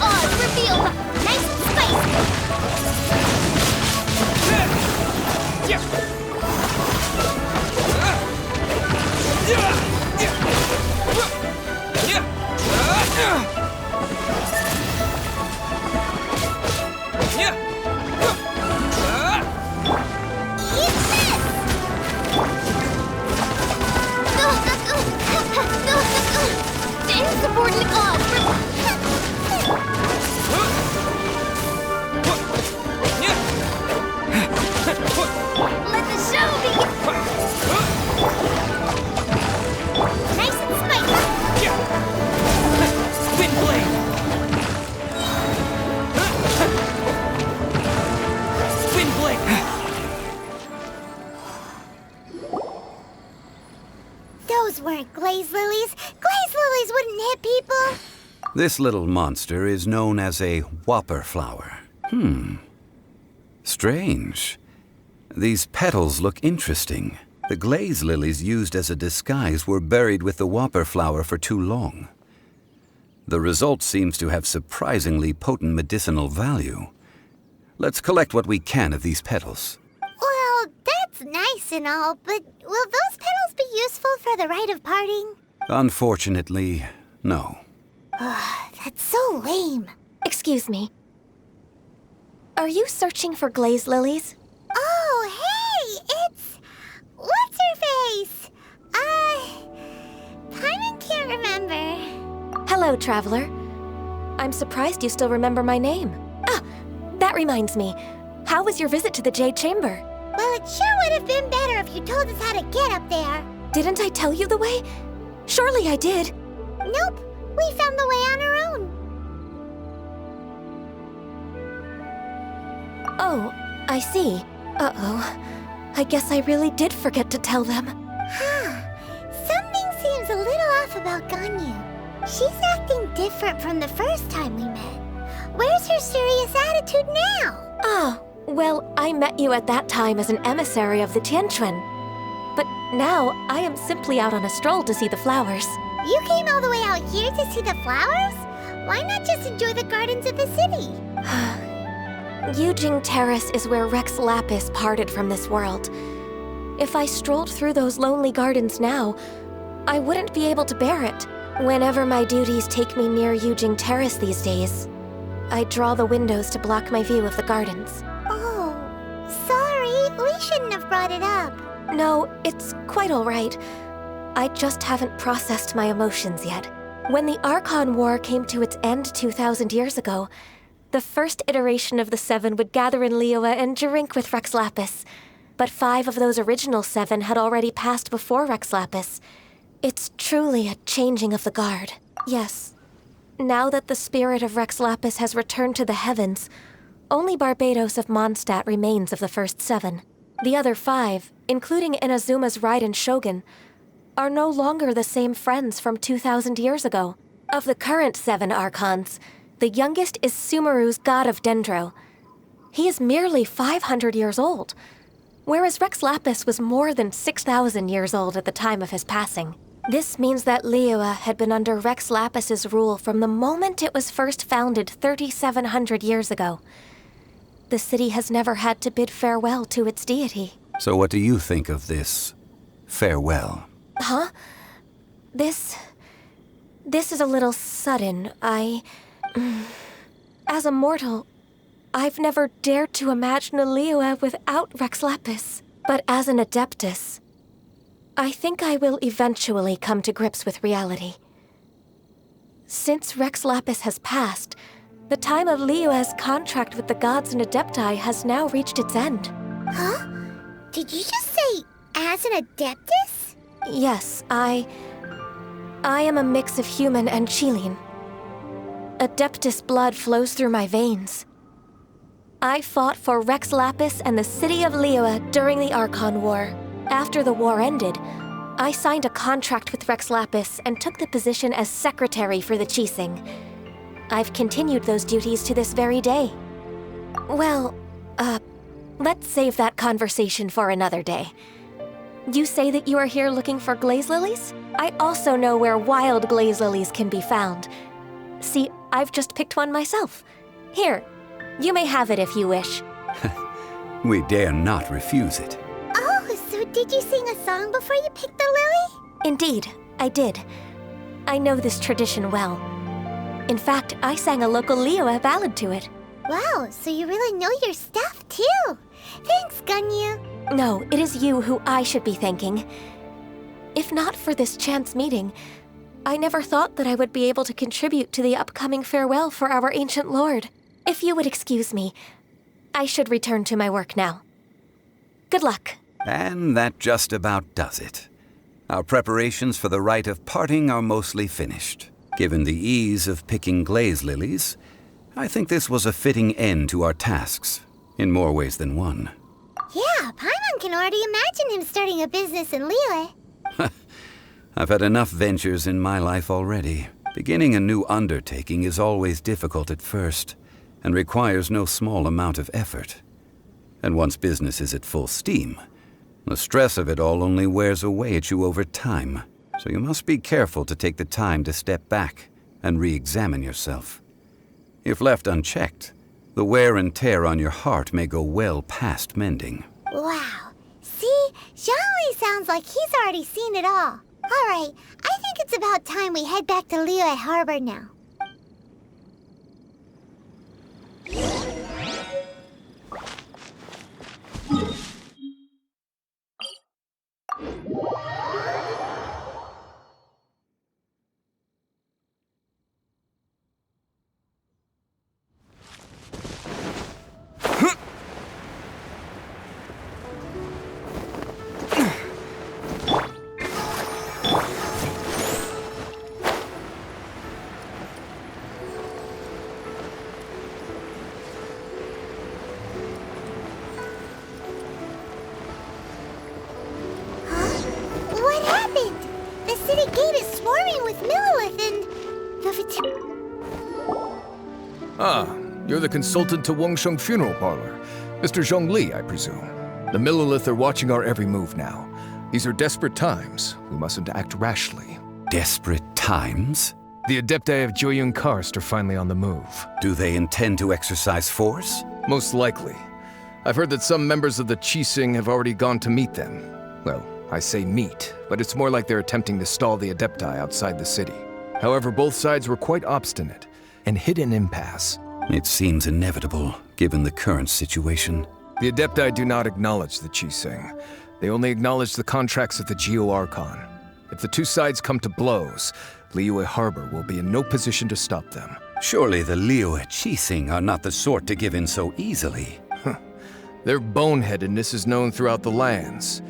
Oh, it's revealed! Nice and spicy! Stand supporting the cause! Let the show begin! Nice and spicy! Spin blade! Spin blade! Those weren't glaze lilies. Glaze lilies wouldn't hit people. This little monster is known as a whopper flower. Strange. These petals look interesting. The glaze lilies used as a disguise were buried with the whopper flower for too long. The result seems to have surprisingly potent medicinal value. Let's collect what we can of these petals. Well, that's nice and all, but will those petals be useful for the rite of parting? Unfortunately, no. That's so lame. Excuse me. Are you searching for glaze lilies? Oh, hey! It's... what's her face? Paimon can't remember. Hello, traveler. I'm surprised you still remember my name. Ah, that reminds me. How was your visit to the Jade Chamber? Well, it sure would have been better if you told us how to get up there. Didn't I tell you the way? Surely I did. Nope, we found the way on our own. Oh, I see. Uh-oh. I guess I really did forget to tell them. Something seems a little off about Ganyu. She's acting different from the first time we met. Where's her serious attitude now? Ah, well, I met you at that time as an emissary of the Tianquan. But now, I am simply out on a stroll to see the flowers. You came all the way out here to see the flowers? Why not just enjoy the gardens of the city? Yujing Terrace is where Rex Lapis parted from this world. If I strolled through those lonely gardens now, I wouldn't be able to bear it. Whenever my duties take me near Yujing Terrace these days, I draw the windows to block my view of the gardens. Oh, sorry. We shouldn't have brought it up. No, it's quite all right. I just haven't processed my emotions yet. When the Archon War came to its end 2,000 years ago, the first iteration of the Seven would gather in Liyue and drink with Rex Lapis. But 5 of those original 7 had already passed before Rex Lapis. It's truly a changing of the guard. Yes. Now that the spirit of Rex Lapis has returned to the heavens, only Barbados of Mondstadt remains of the first 7. The other 5, including Inazuma's Raiden Shogun, are no longer the same friends from 2,000 years ago. Of the current 7 Archons, the youngest is Sumeru's god of Dendro. He is merely 500 years old, whereas Rex Lapis was more than 6,000 years old at the time of his passing. This means that Liyue had been under Rex Lapis's rule from the moment it was first founded 3,700 years ago. The city has never had to bid farewell to its deity. So what do you think of this farewell? Huh? This is a little sudden. As a mortal, I've never dared to imagine a Liyue without Rex Lapis. But as an Adeptus, I think I will eventually come to grips with reality. Since Rex Lapis has passed, The time of Liyue's contract with the gods and Adepti has now reached its end. Huh? Did you just say as an Adeptus? Yes, I am a mix of human and Qilin. Adeptus blood flows through my veins. I fought for Rex Lapis and the city of Liyue during the Archon War. After the war ended, I signed a contract with Rex Lapis and took the position as secretary for the Qixing. I've continued those duties to this very day. Well, let's save that conversation for another day. You say that you are here looking for glaze lilies? I also know where wild glaze lilies can be found. See, I've just picked one myself. Here, you may have it if you wish. We dare not refuse it. Oh, so did you sing a song before you picked the lily? Indeed, I did. I know this tradition well. In fact, I sang a local Liyue ballad to it. Wow, so you really know your stuff, too. Thanks, Gunyu. No, it is you who I should be thanking. If not for this chance meeting, I never thought that I would be able to contribute to the upcoming farewell for our ancient lord. If you would excuse me, I should return to my work now. Good luck. And that just about does it. Our preparations for the rite of parting are mostly finished. Given the ease of picking glaze lilies, I think this was a fitting end to our tasks, in more ways than one. Yeah, Paimon can already imagine him starting a business in Liyue. I've had enough ventures in my life already. Beginning a new undertaking is always difficult at first, and requires no small amount of effort. And once business is at full steam, the stress of it all only wears away at you over time. So you must be careful to take the time to step back and re-examine yourself. If left unchecked, the wear and tear on your heart may go well past mending. Wow. See? Zhongli sounds like he's already seen it all. All right, I think it's about time we head back to Liyue Harbor now. You're the consultant to Wangsheng Funeral Parlor. Mr. Zhongli, I presume. The Millilith are watching our every move now. These are desperate times. We mustn't act rashly. Desperate times? The Adepti of Joyun Karst are finally on the move. Do they intend to exercise force? Most likely. I've heard that some members of the Qixing have already gone to meet them. Well, I say meet, but it's more like they're attempting to stall the Adepti outside the city. However, both sides were quite obstinate and hit an impasse. It seems inevitable, given the current situation. The Adepti do not acknowledge the Qixing. They only acknowledge the contracts of the Geo-Archon. If the two sides come to blows, Liyue Harbor will be in no position to stop them. Surely the Liyue Qixing are not the sort to give in so easily. Their boneheadedness is known throughout the lands.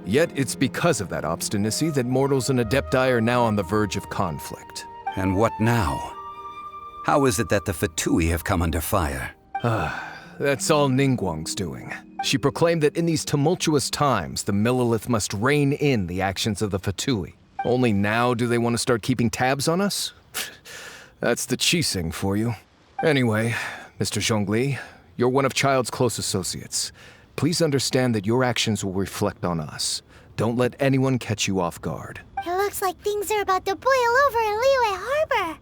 Yet it's because of that obstinacy that mortals and Adepti are now on the verge of conflict. And what now? How is it that the Fatui have come under fire? That's all Ningguang's doing. She proclaimed that in these tumultuous times, the Millilith must rein in the actions of the Fatui. Only now do they want to start keeping tabs on us? That's the Qixing for you. Anyway, Mr. Zhongli, you're one of Child's close associates. Please understand that your actions will reflect on us. Don't let anyone catch you off guard. It looks like things are about to boil over in Liyue Harbor.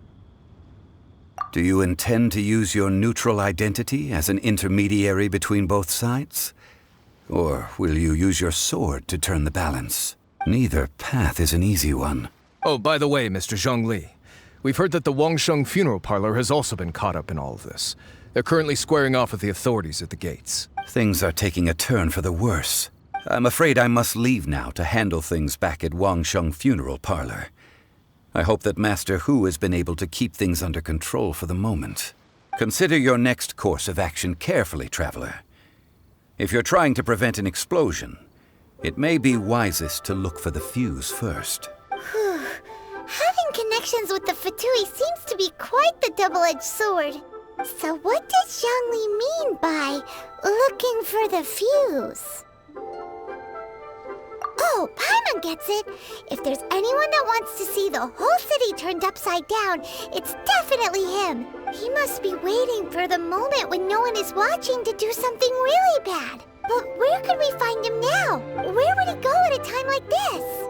Do you intend to use your neutral identity as an intermediary between both sides? Or will you use your sword to turn the balance? Neither path is an easy one. Oh, by the way, Mr. Zhongli, we've heard that the Wangsheng Funeral Parlor has also been caught up in all of this. They're currently squaring off with the authorities at the gates. Things are taking a turn for the worse. I'm afraid I must leave now to handle things back at Wangsheng Funeral Parlor. I hope that Master Hu has been able to keep things under control for the moment. Consider your next course of action carefully, Traveler. If you're trying to prevent an explosion, it may be wisest to look for the fuse first. Having connections with the Fatui seems to be quite the double-edged sword. So what does Zhongli mean by looking for the fuse? Oh, Paimon gets it. If there's anyone that wants to see the whole city turned upside down, it's definitely him. He must be waiting for the moment when no one is watching to do something really bad. But where could we find him now? Where would he go at a time like this?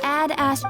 Add Ash.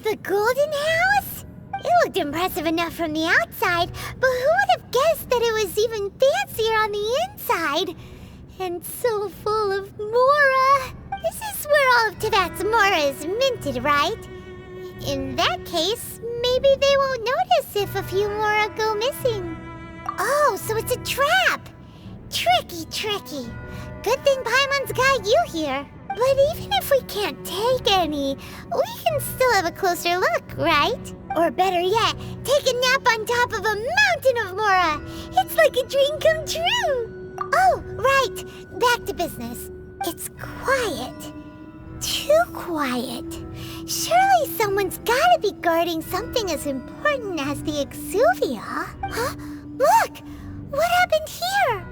The Golden House? It looked impressive enough from the outside, but who would have guessed that it was even fancier on the inside? And so full of Mora. This is where all of Teyvat's Mora is minted, right? In that case, maybe they won't notice if a few Mora go missing. Oh, so it's a trap! Tricky, tricky. Good thing Paimon's got you here. But even if we can't take any, we can still have a closer look, right? Or better yet, take a nap on top of a mountain of Mora. It's like a dream come true. Oh, right. Back to business. It's quiet. Too quiet. Surely someone's gotta be guarding something as important as the Exuvia. Huh? Look! What happened here?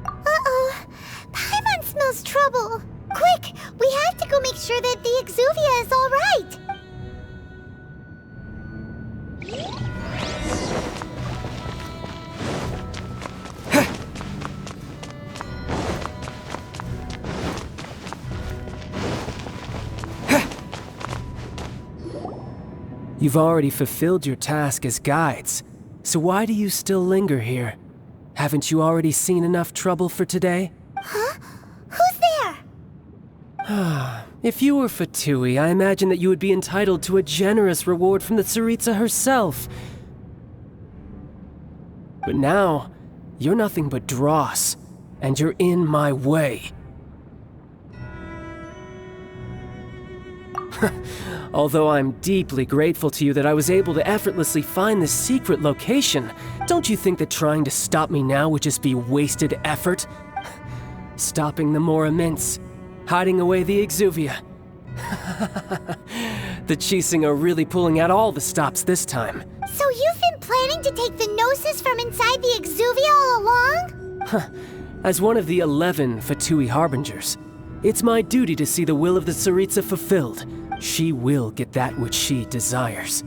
Uh-oh. Paimon smells trouble. Quick! We have to go make sure that the Exuvia is all right. You've already fulfilled your task as guides, so why do you still linger here? Haven't you already seen enough trouble for today? Huh? Who's there? If you were Fatui, I imagine that you would be entitled to a generous reward from the Tsaritsa herself. But now, you're nothing but dross, and you're in my way. Although I'm deeply grateful to you that I was able to effortlessly find this secret location, don't you think that trying to stop me now would just be wasted effort? Stopping the Mora Mints, hiding away the Exuvia. The Chising are really pulling out all the stops this time. So you've been planning to take the Gnosis from inside the Exuvia all along? As one of the 11 Fatui Harbingers, it's my duty to see the will of the Tsaritsa fulfilled. She will get that which she desires.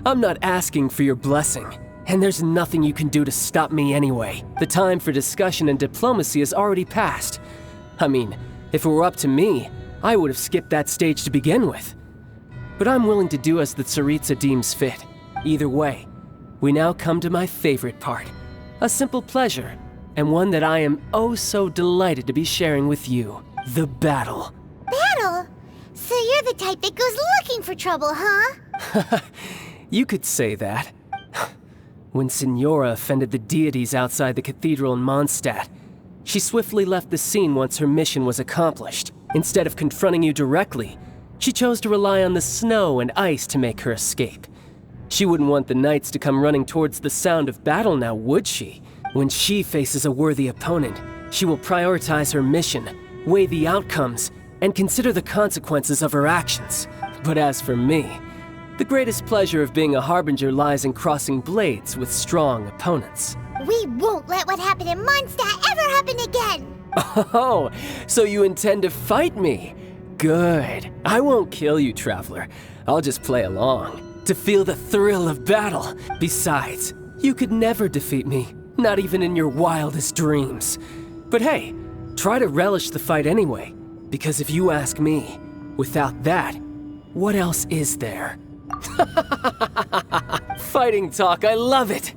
I'm not asking for your blessing, and there's nothing you can do to stop me anyway. The time for discussion and diplomacy has already passed. I mean, if it were up to me, I would have skipped that stage to begin with. But I'm willing to do as the Tsaritsa deems fit. Either way, we now come to my favorite part. A simple pleasure, and one that I am oh so delighted to be sharing with you. The battle. Battle? So you're the type that goes looking for trouble, huh? You could say that. When Signora offended the deities outside the cathedral in Mondstadt, she swiftly left the scene once her mission was accomplished. Instead of confronting you directly, she chose to rely on the snow and ice to make her escape. She wouldn't want the knights to come running towards the sound of battle now, would she? When she faces a worthy opponent, she will prioritize her mission, weigh the outcomes, and consider the consequences of her actions. But as for me, the greatest pleasure of being a Harbinger lies in crossing blades with strong opponents. We won't let what happened in Mondstadt ever happen again! Oh, so you intend to fight me? Good. I won't kill you, Traveler. I'll just play along, to feel the thrill of battle. Besides, you could never defeat me, not even in your wildest dreams. But hey, try to relish the fight anyway, because if you ask me, without that, what else is there? Fighting talk, I love it!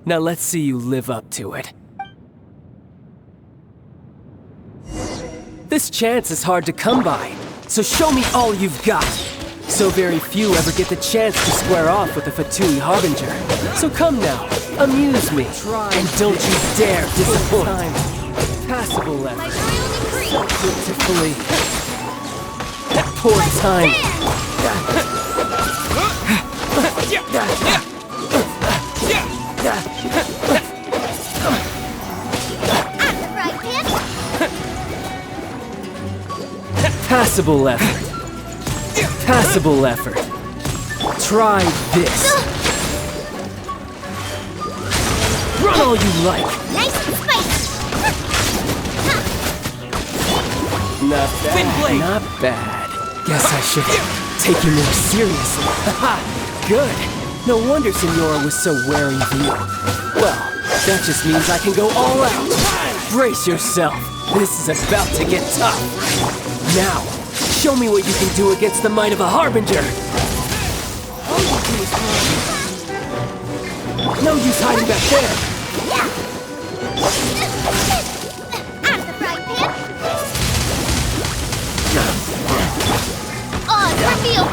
Now let's see you live up to it. This chance is hard to come by, so show me all you've got. So very few ever get the chance to square off with a Fatui Harbinger. So come now, amuse me, and don't you dare disappoint. Passable left. So beautifully. Poor time. Passable effort. Passable effort. Try this. Run all you like. Nice and spicy. Not bad. Not bad. Guess I should take you more seriously. Haha. Good. No wonder Signora was so wary of you. Well, that just means I can go all out. Brace yourself. This is about to get tough. Now, Show me what you can do against the might of a Harbinger! No use hiding back there! Out of the frying pan! On reveal!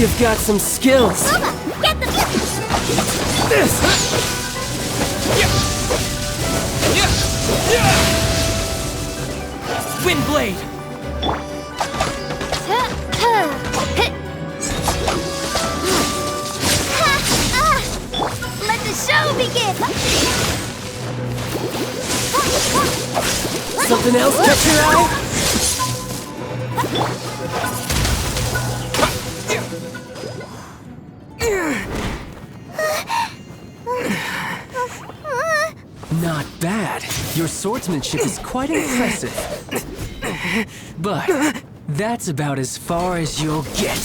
You've got some skills! Booba, get the... This! Wind Blade! Let the show begin! Something else catch your eye? Not bad. Your swordsmanship is quite impressive. But that's about as far as you'll get.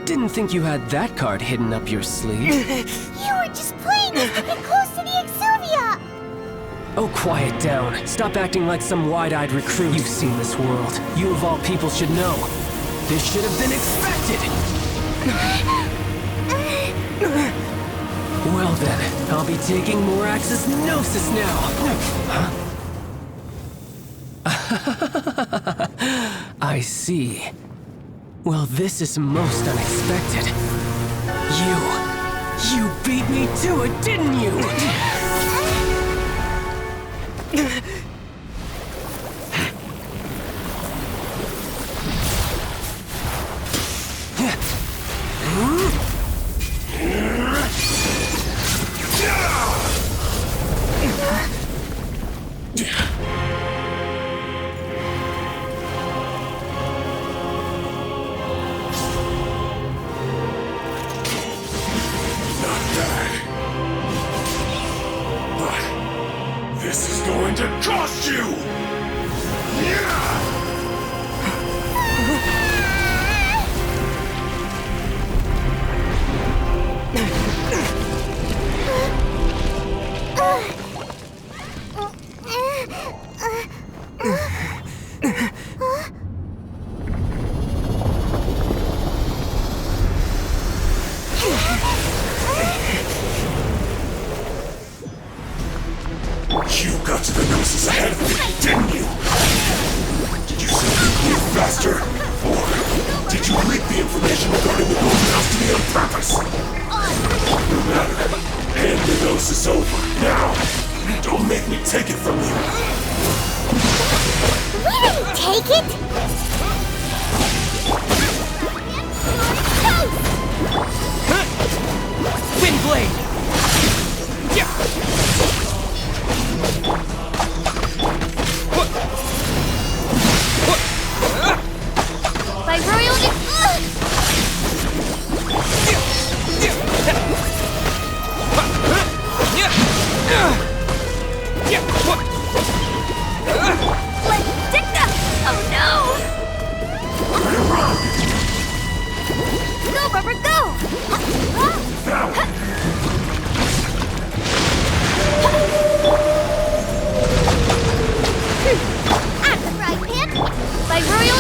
Didn't think you had that card hidden up your sleeve. You were just playing us to get close to the Exuvia! Oh, quiet down. Stop acting like some wide-eyed recruit. You've seen this world. You of all people should know. This should have been expected! Well then, I'll be taking Morax's Gnosis now! I see. Well, this is most unexpected. You beat me to it, didn't you? This is going to cost you! You got to the Gnosis ahead of me, didn't you? Did you simply move faster? Or did you leak the information regarding the Golden House to me on purpose? No matter. And the Gnosis is over. Now, don't make me take it from you. We didn't take it! Wind Blade! By royal... Oh no! Go, Rubber, go! Out of the frying pan! By royal...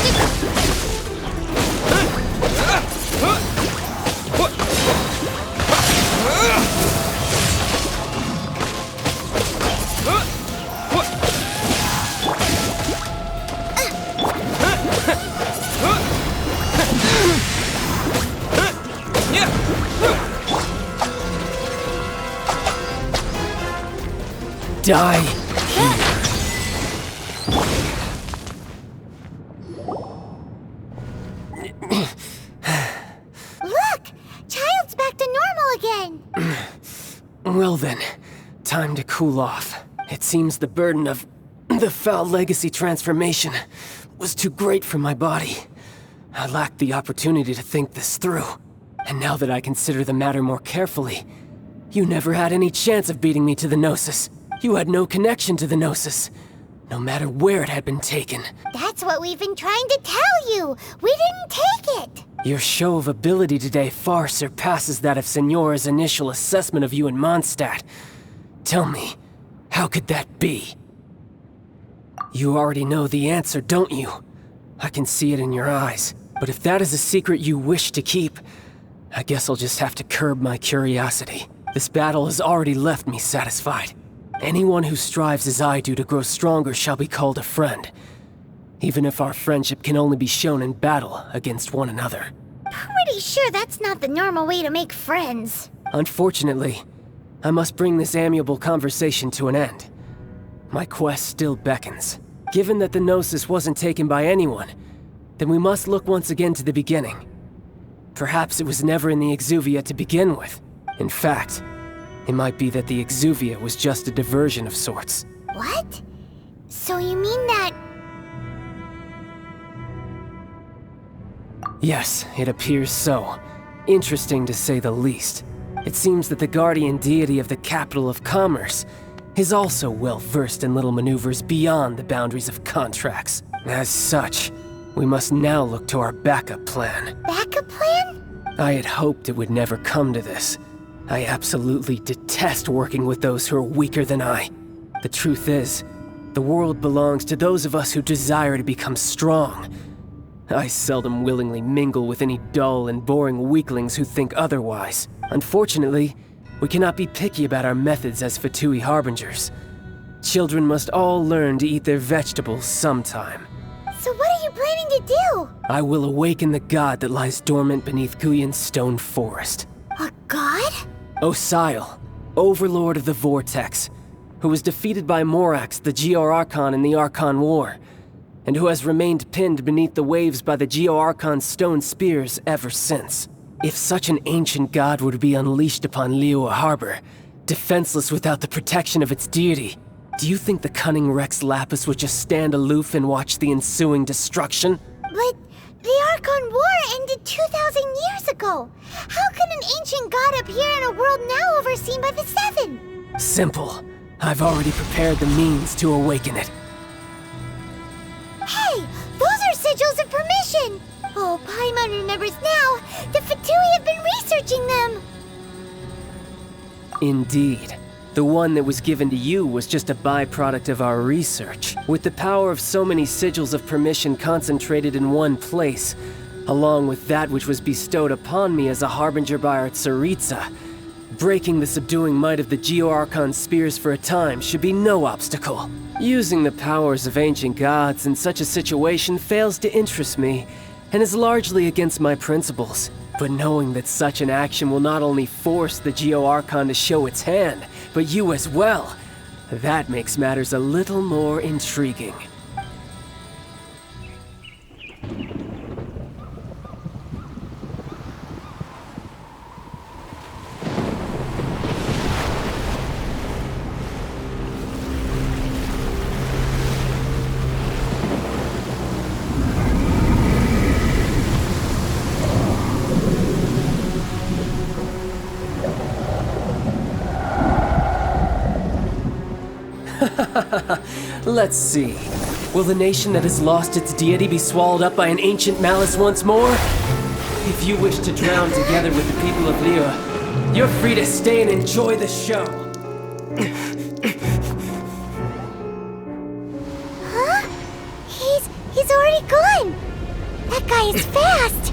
Die here. Look! Child's back to normal again! Well then, time to cool off. It seems the burden of the foul legacy transformation was too great for my body. I lacked the opportunity to think this through. And now that I consider the matter more carefully, You never had any chance of beating me to the Gnosis. You had no connection to the Gnosis, no matter where it had been taken. That's what we've been trying to tell you. We didn't take it. Your show of ability today far surpasses that of Signora's initial assessment of you in Mondstadt. Tell me, how could that be? You already know the answer, don't you? I can see it in your eyes. But if that is a secret you wish to keep, I guess I'll just have to curb my curiosity. This battle has already left me satisfied. Anyone who strives as I do to grow stronger shall be called a friend, even if our friendship can only be shown in battle against one another. Pretty sure that's not the normal way to make friends. Unfortunately, I must bring this amiable conversation to an end. My quest still beckons. Given that the Gnosis wasn't taken by anyone, then we must look once again to the beginning. Perhaps it was never in the Exuvia to begin with. In fact, it might be that the Exuvia was just a diversion of sorts. What? So you mean that... Yes, it appears so. Interesting to say the least. It seems that the guardian deity of the capital of commerce is also well versed in little maneuvers beyond the boundaries of contracts. As such, we must now look to our backup plan. Backup plan? I had hoped it would never come to this. I absolutely detest working with those who are weaker than I. The truth is, the world belongs to those of us who desire to become strong. I seldom willingly mingle with any dull and boring weaklings who think otherwise. Unfortunately, we cannot be picky about our methods as Fatui Harbingers. Children must all learn to eat their vegetables sometime. So what are you planning to do? I will awaken the god that lies dormant beneath Guyan's stone forest. A god? Osial, overlord of the Vortex, who was defeated by Morax, the Geo-Archon in the Archon War, and who has remained pinned beneath the waves by the Geo-Archon's stone spears ever since. If such an ancient god were to be unleashed upon Liyue Harbor, defenseless without the protection of its deity, do you think the cunning Rex Lapis would just stand aloof and watch the ensuing destruction? But the Archon War ended 2,000 years ago. How can an ancient god appear in a world now overseen by the Seven? Simple. I've already prepared the means to awaken it. Hey, those are sigils of permission! Oh, Paimon remembers now. The Fatui have been researching them. Indeed. The one that was given to you was just a byproduct of our research. With the power of so many sigils of permission concentrated in one place, along with that which was bestowed upon me as a harbinger by our Tsaritsa, breaking the subduing might of the Geo-Archon spears for a time should be no obstacle. Using the powers of ancient gods in such a situation fails to interest me, and is largely against my principles. But knowing that such an action will not only force the Geo-Archon to show its hand, but you as well, that makes matters a little more intriguing. Let's see. Will the nation that has lost its deity be swallowed up by an ancient malice once more? If you wish to drown together with the people of Liyue, you're free to stay and enjoy the show. Huh? He's already gone. That guy is fast.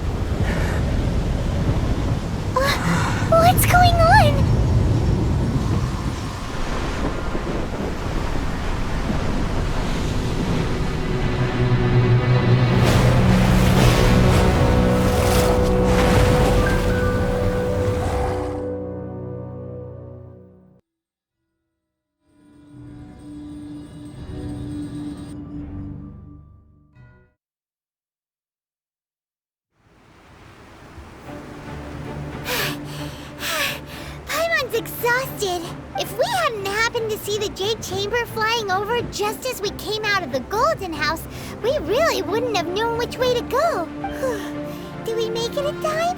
What's going on? Exhausted. If we hadn't happened to see the Jade Chamber flying over just as we came out of the Golden House, we really wouldn't have known which way to go. Did we make it in time?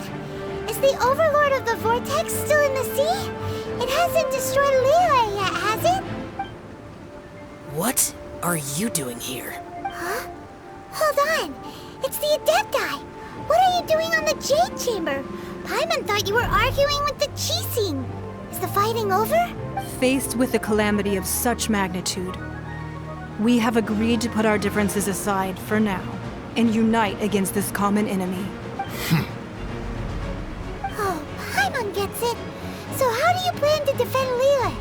Is the Overlord of the Vortex still in the sea? It hasn't destroyed Liyue yet, has it? What are you doing here? Huh? Hold on. It's the Adepti. What are you doing on the Jade Chamber? Paimon thought you were arguing with the Qixing. Is the fighting over? Faced with a calamity of such magnitude, we have agreed to put our differences aside for now and unite against this common enemy. Oh, Paimon gets it. So how do you plan to defend Liyue?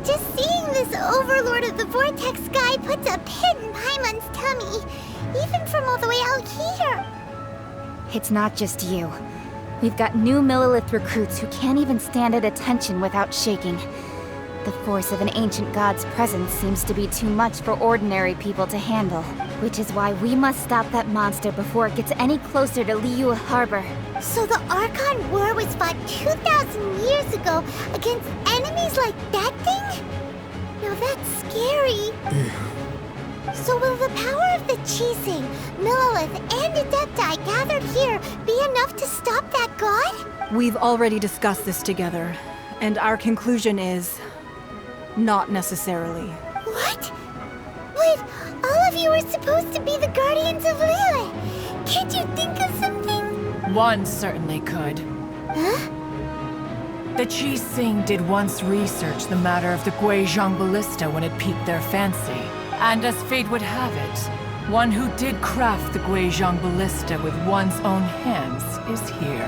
Just seeing this Overlord of the Vortex guy puts a pit in Paimon's tummy, even from all the way out here. It's not just you. We've got new Millelith recruits who can't even stand at attention without shaking. The force of an ancient god's presence seems to be too much for ordinary people to handle, which is why we must stop that monster before it gets any closer to Liyue Harbor. So the Archon War was fought 2,000 years ago against enemies like that thing? Now that's scary. So will the power of the Qixing, Millelith, and Adepti gathered here be enough to stop that god? We've already discussed this together, and our conclusion is not necessarily. What? Wait, all of you are supposed to be the guardians of Liyue. Can't you think of something? One certainly could. Huh? The Qixing did once research the matter of the Guizhong Ballista when it piqued their fancy. And as fate would have it, one who did craft the Guizhong Ballista with one's own hands is here.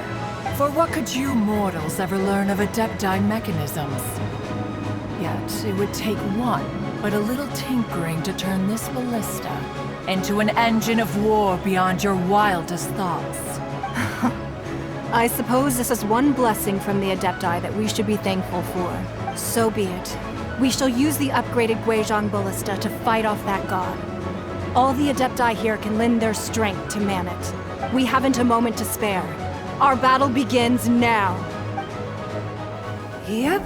For what could you mortals ever learn of Adepti mechanisms? Yet, it would take one, but a little tinkering to turn this ballista into an engine of war beyond your wildest thoughts. I suppose this is one blessing from the Adepti that we should be thankful for. So be it. We shall use the upgraded Guizhong Ballista to fight off that god. All the Adepti here can lend their strength to man it. We haven't a moment to spare. Our battle begins now. Yep.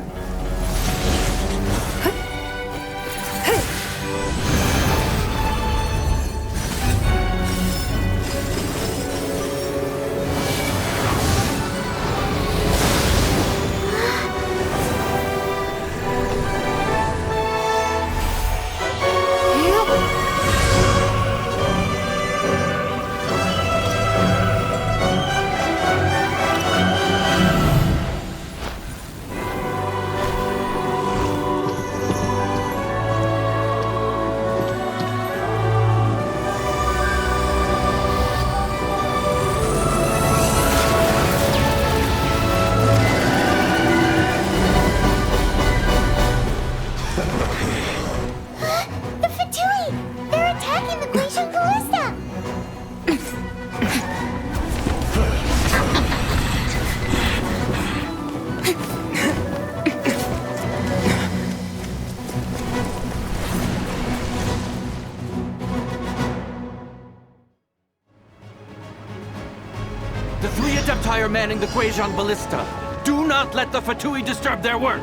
The three Adepti are manning the Guizhong Ballista. Do not let the Fatui disturb their work!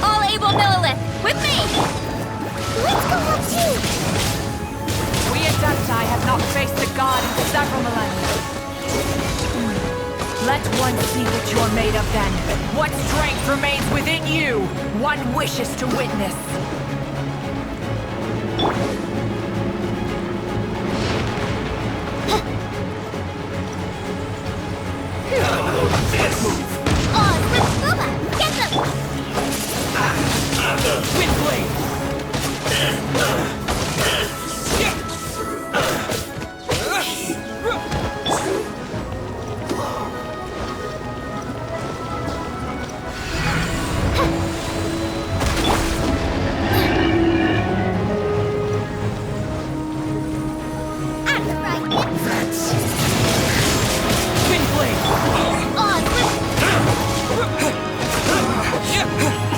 All able Millelith, with me! Let's go up too! We Adepti have not faced the god in several millennia. Let one see what you're made of then. What strength remains within you, one wishes to witness.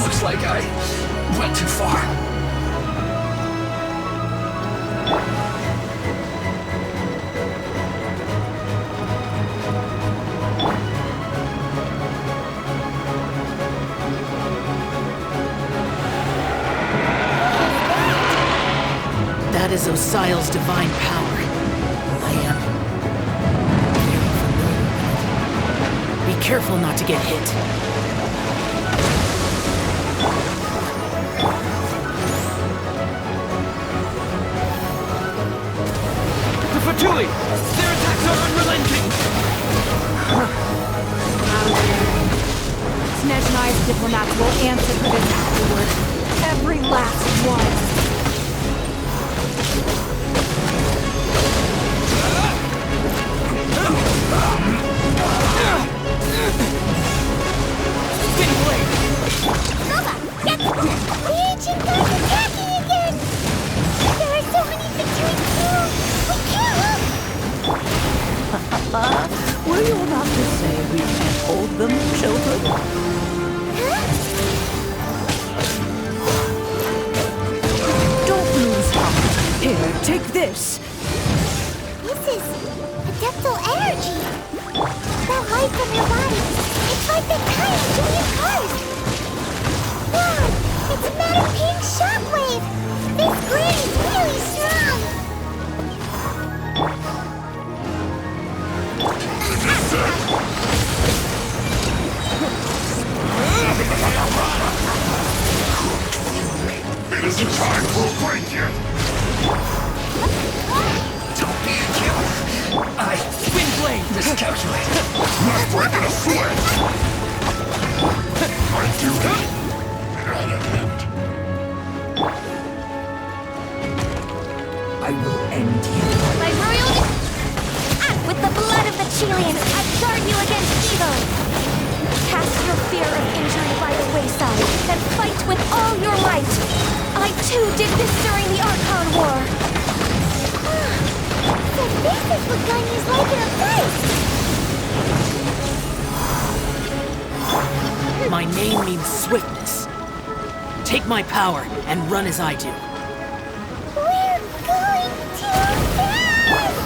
Looks like I went too far. That is Osial's divine power. I am very familiar with it. Be careful not to get hit. Fatui! Their attacks are unrelenting! Snezhnai's diplomats will answer for this afterward. Every last one. The ancient guys are attacking again! There are so many Fatui too! We can't! Were you about to say we can't hold them, children? Don't lose heart. Here, take this. This is adeptal energy! That light from your body, it's like that kind of Julian card! Wow! It's a meta pink shockwave! This grid is really strong! It isn't time for a break yet! Don't be a killer! Wind blade! Miscalculate! Not breaking a sweat! My duty at an end. I will end you. My royal... With the blood of the Chelian, I guard you against evil! Cast your fear of injury by the wayside, and fight with all your might! I too did this during the Archon War! So this is what Ganya's like in a fight! My name means swiftness. Take my power and run as I do. We're going too fast!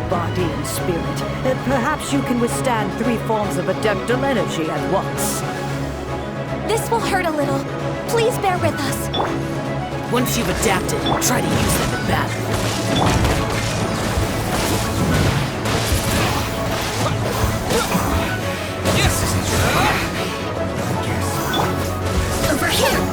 Body and spirit. Perhaps you can withstand 3 forms of adeptal energy at once. This will hurt a little. Please bear with us. Once you've adapted, try to use them in battle. Over here!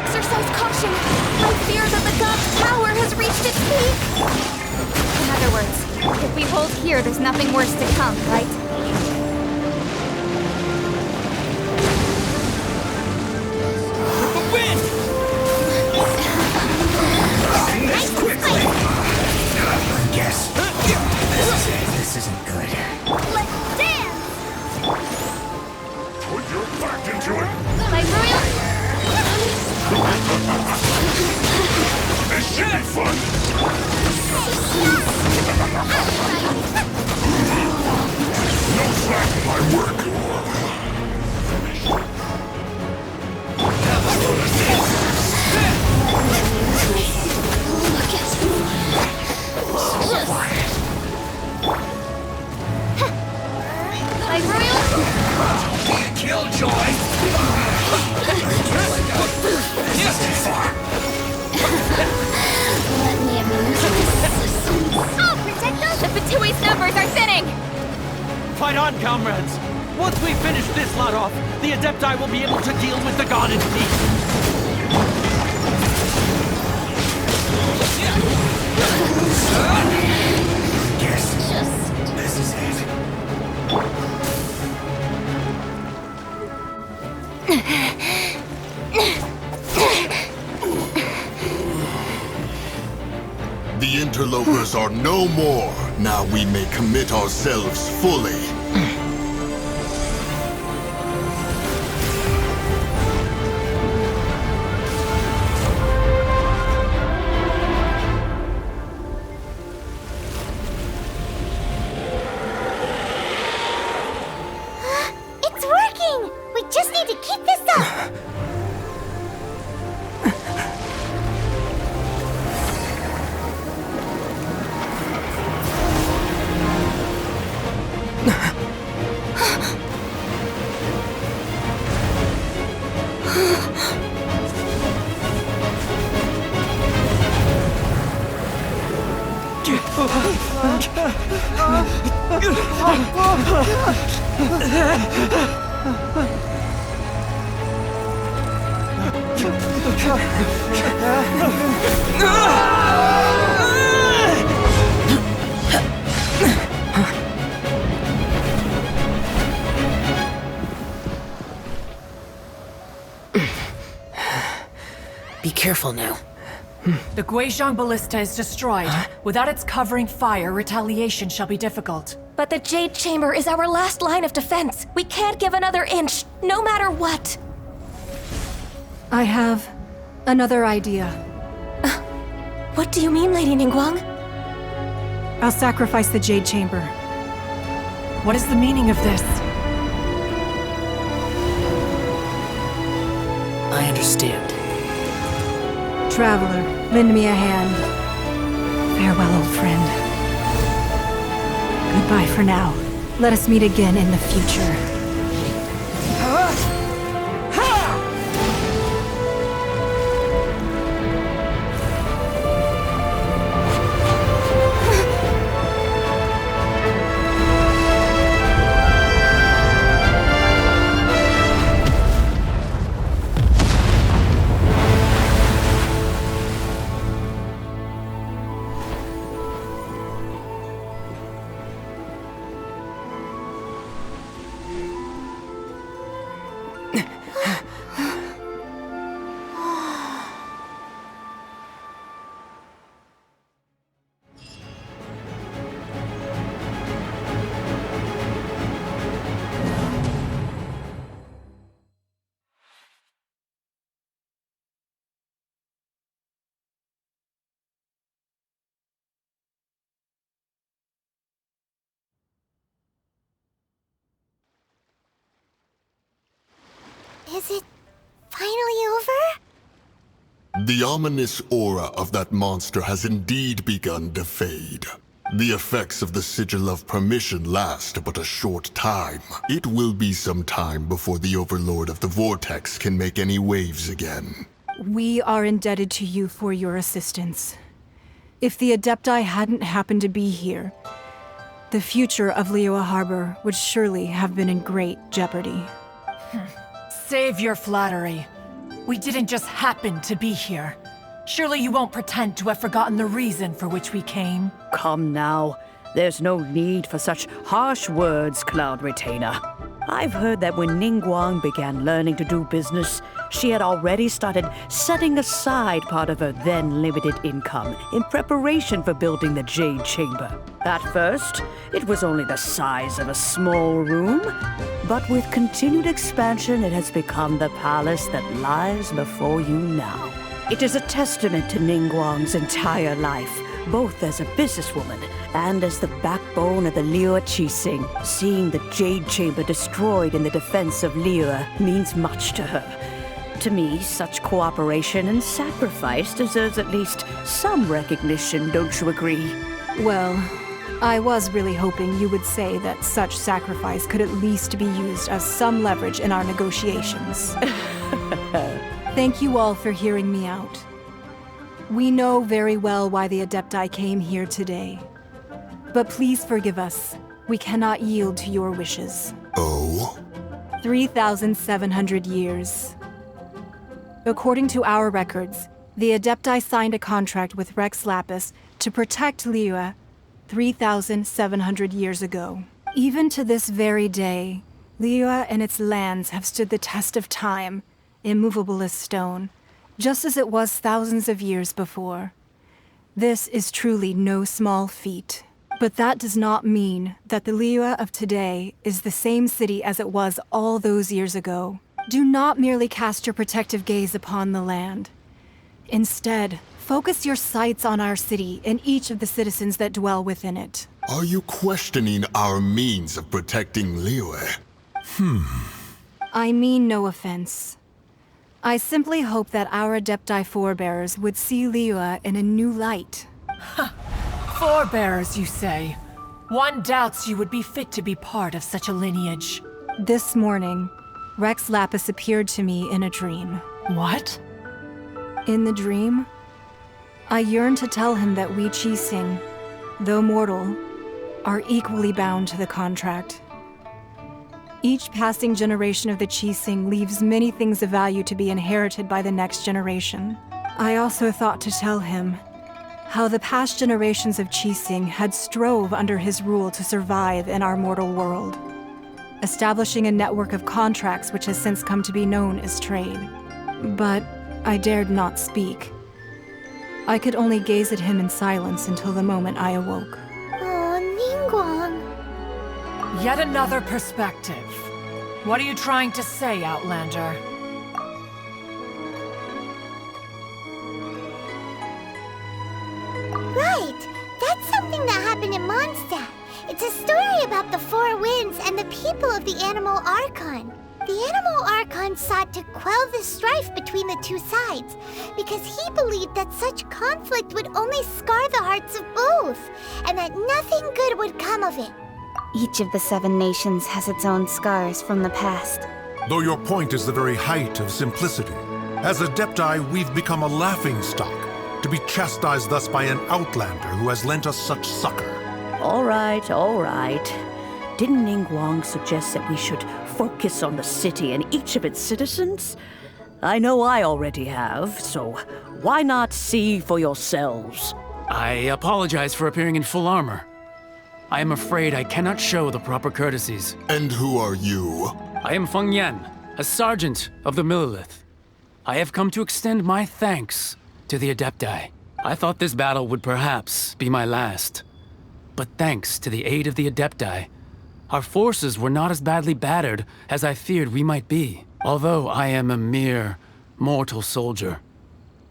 Exercise caution! I fear that the god's power has reached its peak! In other words, if we hold here, there's nothing worse to come, right? This isn't good. Let's dance! Put your back into it! My royal... This should be fun! No slack in my work! My royal... Killjoy! Let me amuse you. I'll protect us! The Fatui's numbers are thinning! Fight on, comrades! Once we finish this lot off, the Adepti will be able to deal with the god in peace. This is it. The interlopers are no more. Now we may commit ourselves fully. Be careful now. The Guizhong Ballista is destroyed. Without its covering fire, retaliation shall be difficult. But the Jade Chamber is our last line of defense. We can't give another inch, no matter what. I have another idea. What do you mean, Lady Ningguang? I'll sacrifice the Jade Chamber. What is the meaning of this? I understand. Traveler, lend me a hand. Farewell, old friend. Goodbye for now. Let us meet again in the future. Is it finally over? The ominous aura of that monster has indeed begun to fade. The effects of the Sigil of Permission last but a short time. It will be some time before the Overlord of the Vortex can make any waves again. We are indebted to you for your assistance. If the Adepti hadn't happened to be here, the future of Liyue Harbor would surely have been in great jeopardy. Save your flattery. We didn't just happen to be here. Surely you won't pretend to have forgotten the reason for which we came. Come now. There's no need for such harsh words, Cloud Retainer. I've heard that when Ningguang began learning to do business, she had already started setting aside part of her then limited income in preparation for building the Jade Chamber. At first, it was only the size of a small room, but with continued expansion, it has become the palace that lies before you now. It is a testament to Ningguang's entire life, both as a businesswoman and as the backbone of the Liyue Qixing. Seeing the Jade Chamber destroyed in the defense of Liyue means much to her. To me, such cooperation and sacrifice deserves at least some recognition, don't you agree? Well, I was really hoping you would say that such sacrifice could at least be used as some leverage in our negotiations. Thank you all for hearing me out. We know very well why the Adepti came here today. But please forgive us. We cannot yield to your wishes. Oh? 3,700 years. According to our records, the Adepti signed a contract with Rex Lapis to protect Liyue 3,700 years ago. Even to this very day, Liyue and its lands have stood the test of time, immovable as stone, just as it was thousands of years before. This is truly no small feat. But that does not mean that the Liyue of today is the same city as it was all those years ago. Do not merely cast your protective gaze upon the land. Instead, focus your sights on our city and each of the citizens that dwell within it. Are you questioning our means of protecting Liyue? I mean no offense. I simply hope that our Adepti forebears would see Liyue in a new light. Forebearers, you say? One doubts you would be fit to be part of such a lineage. This morning, Rex Lapis appeared to me in a dream. What? In the dream, I yearned to tell him that we Qixing, though mortal, are equally bound to the contract. Each passing generation of the Qixing leaves many things of value to be inherited by the next generation. I also thought to tell him how the past generations of Qixing had strove under his rule to survive in our mortal world, establishing a network of contracts which has since come to be known as trade. But I dared not speak. I could only gaze at him in silence until the moment I awoke. Oh, Ningguang. Yet another perspective. What are you trying to say, Outlander? Right! That's something that happened in Mondstadt. It's a story about the Four Winds and the people of the Animal Archon. The Animal Archon sought to quell the strife between the two sides, because he believed that such conflict would only scar the hearts of both, and that nothing good would come of it. Each of the 7 nations has its own scars from the past. Though your point is the very height of simplicity. As Adepti, we've become a laughingstock, to be chastised thus by an outlander who has lent us such succor. All right, all right. Didn't Ningguang suggest that we should focus on the city and each of its citizens? I know I already have, so why not see for yourselves? I apologize for appearing in full armor. I am afraid I cannot show the proper courtesies. And who are you? I am Feng Yan, a sergeant of the Millilith. I have come to extend my thanks to the Adepti. I thought this battle would perhaps be my last. But thanks to the aid of the Adepti, our forces were not as badly battered as I feared we might be. Although I am a mere mortal soldier,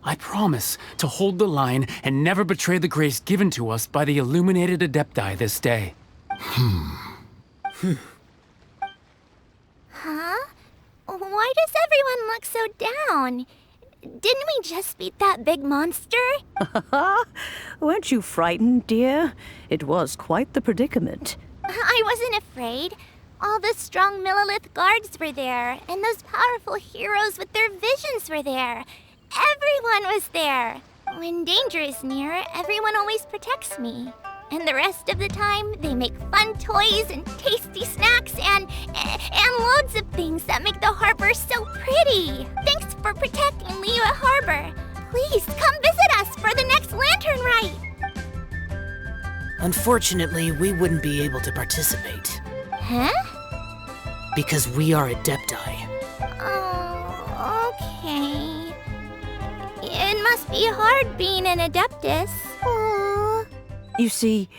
I promise to hold the line and never betray the grace given to us by the illuminated Adepti this day. Huh? Why does everyone look so down? Didn't we just beat that big monster? Weren't you frightened, dear? It was quite the predicament. I wasn't afraid. All the strong Millilith guards were there, and those powerful heroes with their visions were there. Everyone was there. When danger is near, everyone always protects me. And the rest of the time, they make fun toys and tasty snacks and loads of things that make the harbor so pretty. Thanks for protecting Liyue Harbor. Please come visit us for the next lantern rite. Unfortunately, we wouldn't be able to participate. Huh? Because we are Adepti. Oh, okay. It must be hard being an Adeptus. Aww. You see,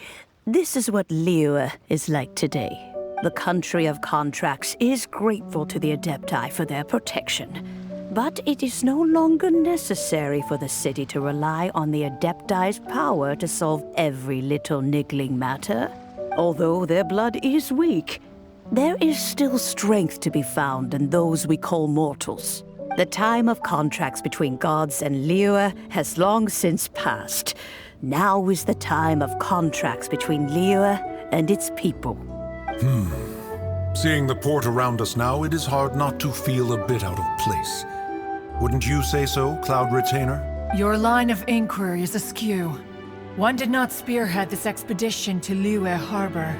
this is what Liyue is like today. The country of contracts is grateful to the Adepti for their protection. But it is no longer necessary for the city to rely on the Adepti's power to solve every little niggling matter. Although their blood is weak, there is still strength to be found in those we call mortals. The time of contracts between gods and Liyue has long since passed. Now is the time of contracts between Liyue and its people. Seeing the port around us now, it is hard not to feel a bit out of place. Wouldn't you say so, Cloud Retainer? Your line of inquiry is askew. One did not spearhead this expedition to Liyue Harbor.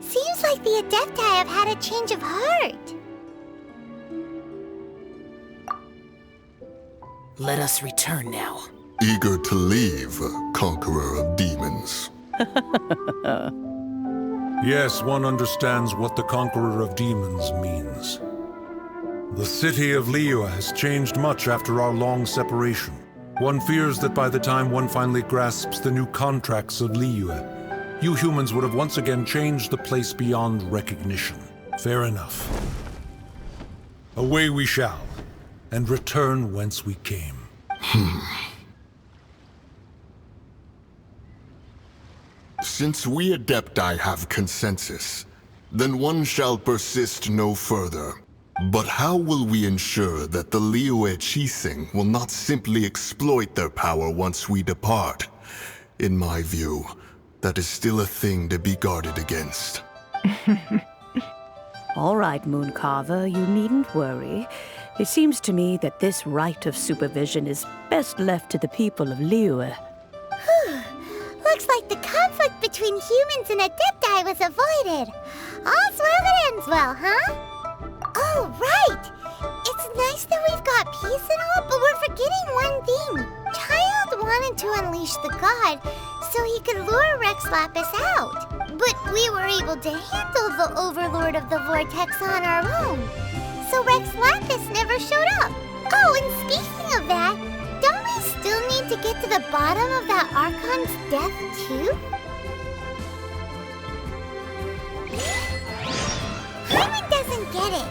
Seems like the Adepti have had a change of heart. Let us return now. Eager to leave, Conqueror of Demons. Yes, one understands what the Conqueror of Demons means. The city of Liyue has changed much after our long separation. One fears that by the time one finally grasps the new contracts of Liyue, you humans would have once again changed the place beyond recognition. Fair enough. Away we shall, and return whence we came. Since we Adepti have consensus, then one shall persist no further. But how will we ensure that the Liyue Qixing will not simply exploit their power once we depart? In my view, that is still a thing to be guarded against. All right, Mooncarver, you needn't worry. It seems to me that this right of supervision is best left to the people of Liyue. Looks like the conflict between humans and Adepti was avoided. All's well as well, huh? Oh, right! It's nice that we've got peace and all, but we're forgetting one thing. Child wanted to unleash the god so he could lure Rex Lapis out. But we were able to handle the Overlord of the Vortex on our own. So Rex Lapis never showed up. Oh, and speaking of that, don't we still need to get to the bottom of that Archon's death, too? Herman doesn't get it.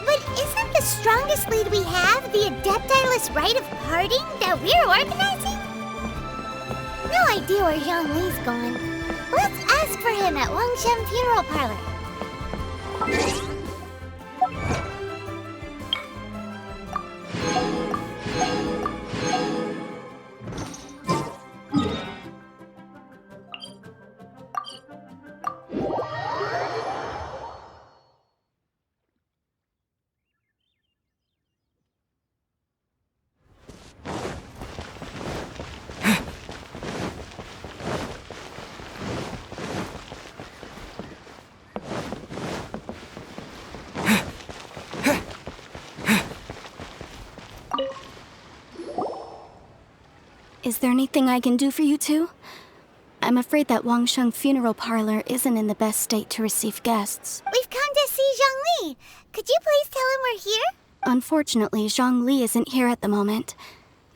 But isn't the strongest lead we have the Adeptiless rite of parting that we're organizing? No idea where Zhongli's going. Let's ask for him at Wangshen Funeral Parlor. Is there anything I can do for you two? I'm afraid that Wangsheng Funeral Parlor isn't in the best state to receive guests. We've come to see Zhongli. Could you please tell him we're here? Unfortunately, Zhongli isn't here at the moment.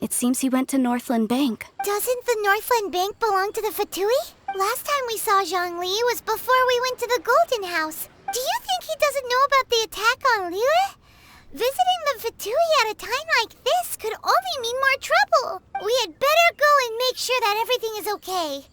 It seems he went to Northland Bank. Doesn't the Northland Bank belong to the Fatui? Last time we saw Zhongli was before we went to the Golden House. Do you think he doesn't know about the attack on Liyue? Visiting the Fatui at a time like this could only mean more trouble. We had better go and make sure that everything is okay.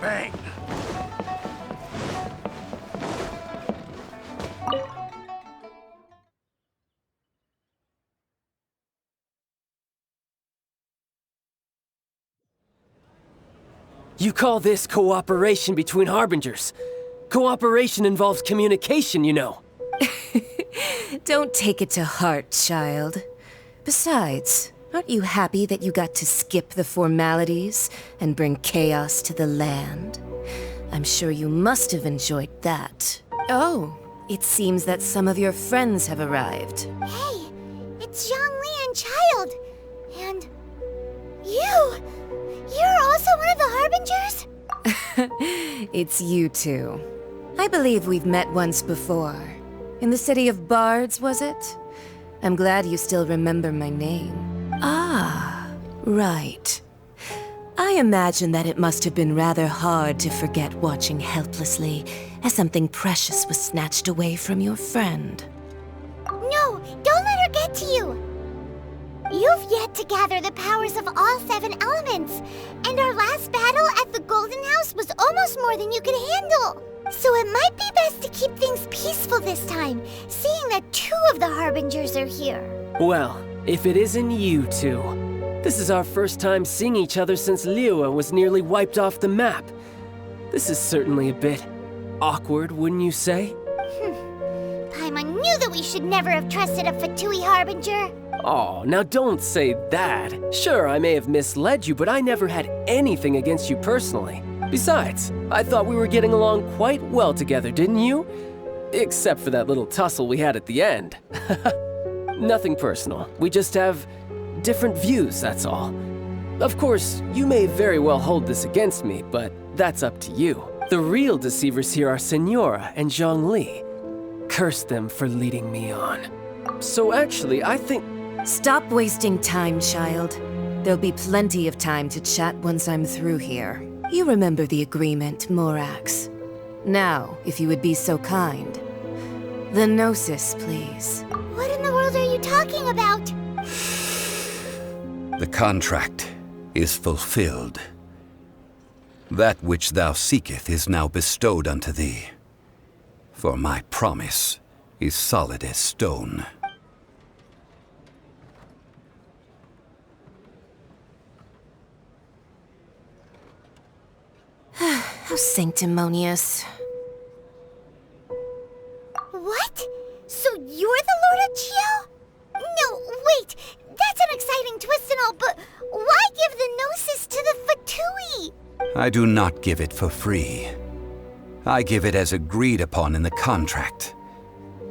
Bang! You call this cooperation between Harbingers? Cooperation involves communication, you know. Don't take it to heart, child. Besides, aren't you happy that you got to skip the formalities and bring chaos to the land? I'm sure you must have enjoyed that. Oh, it seems that some of your friends have arrived. Hey, it's Zhongli and Child. And you! You're also one of the Harbingers? It's you two. I believe we've met once before. In the city of Bards, was it? I'm glad you still remember my name. Ah, right. I imagine that it must have been rather hard to forget watching helplessly as something precious was snatched away from your friend. No, don't let her get to you! You've yet to gather the powers of all 7 elements, and our last battle at the Golden House was almost more than you could handle. So it might be best to keep things peaceful this time, seeing that 2 of the Harbingers are here. Well, if it isn't you two. This is our first time seeing each other since Liyue was nearly wiped off the map. This is certainly a bit awkward, wouldn't you say? Paimon knew that we should never have trusted a Fatui Harbinger. Oh, now don't say that. Sure, I may have misled you, but I never had anything against you personally. Besides, I thought we were getting along quite well together, didn't you? Except for that little tussle we had at the end. Nothing personal. We just have different views, that's all. Of course, you may very well hold this against me, but that's up to you. The real deceivers here are Senora and Zhongli. Curse them for leading me on. So actually, I think... Stop wasting time, child. There'll be plenty of time to chat once I'm through here. You remember the agreement, Morax. Now, if you would be so kind. The Gnosis, please. What in the world are you talking about? The contract is fulfilled. That which thou seeketh is now bestowed unto thee. For my promise is solid as stone. How sanctimonious. What? So you're the Lord of Chio? No, wait. That's an exciting twist and all, but why give the Gnosis to the Fatui? I do not give it for free. I give it as agreed upon in the contract.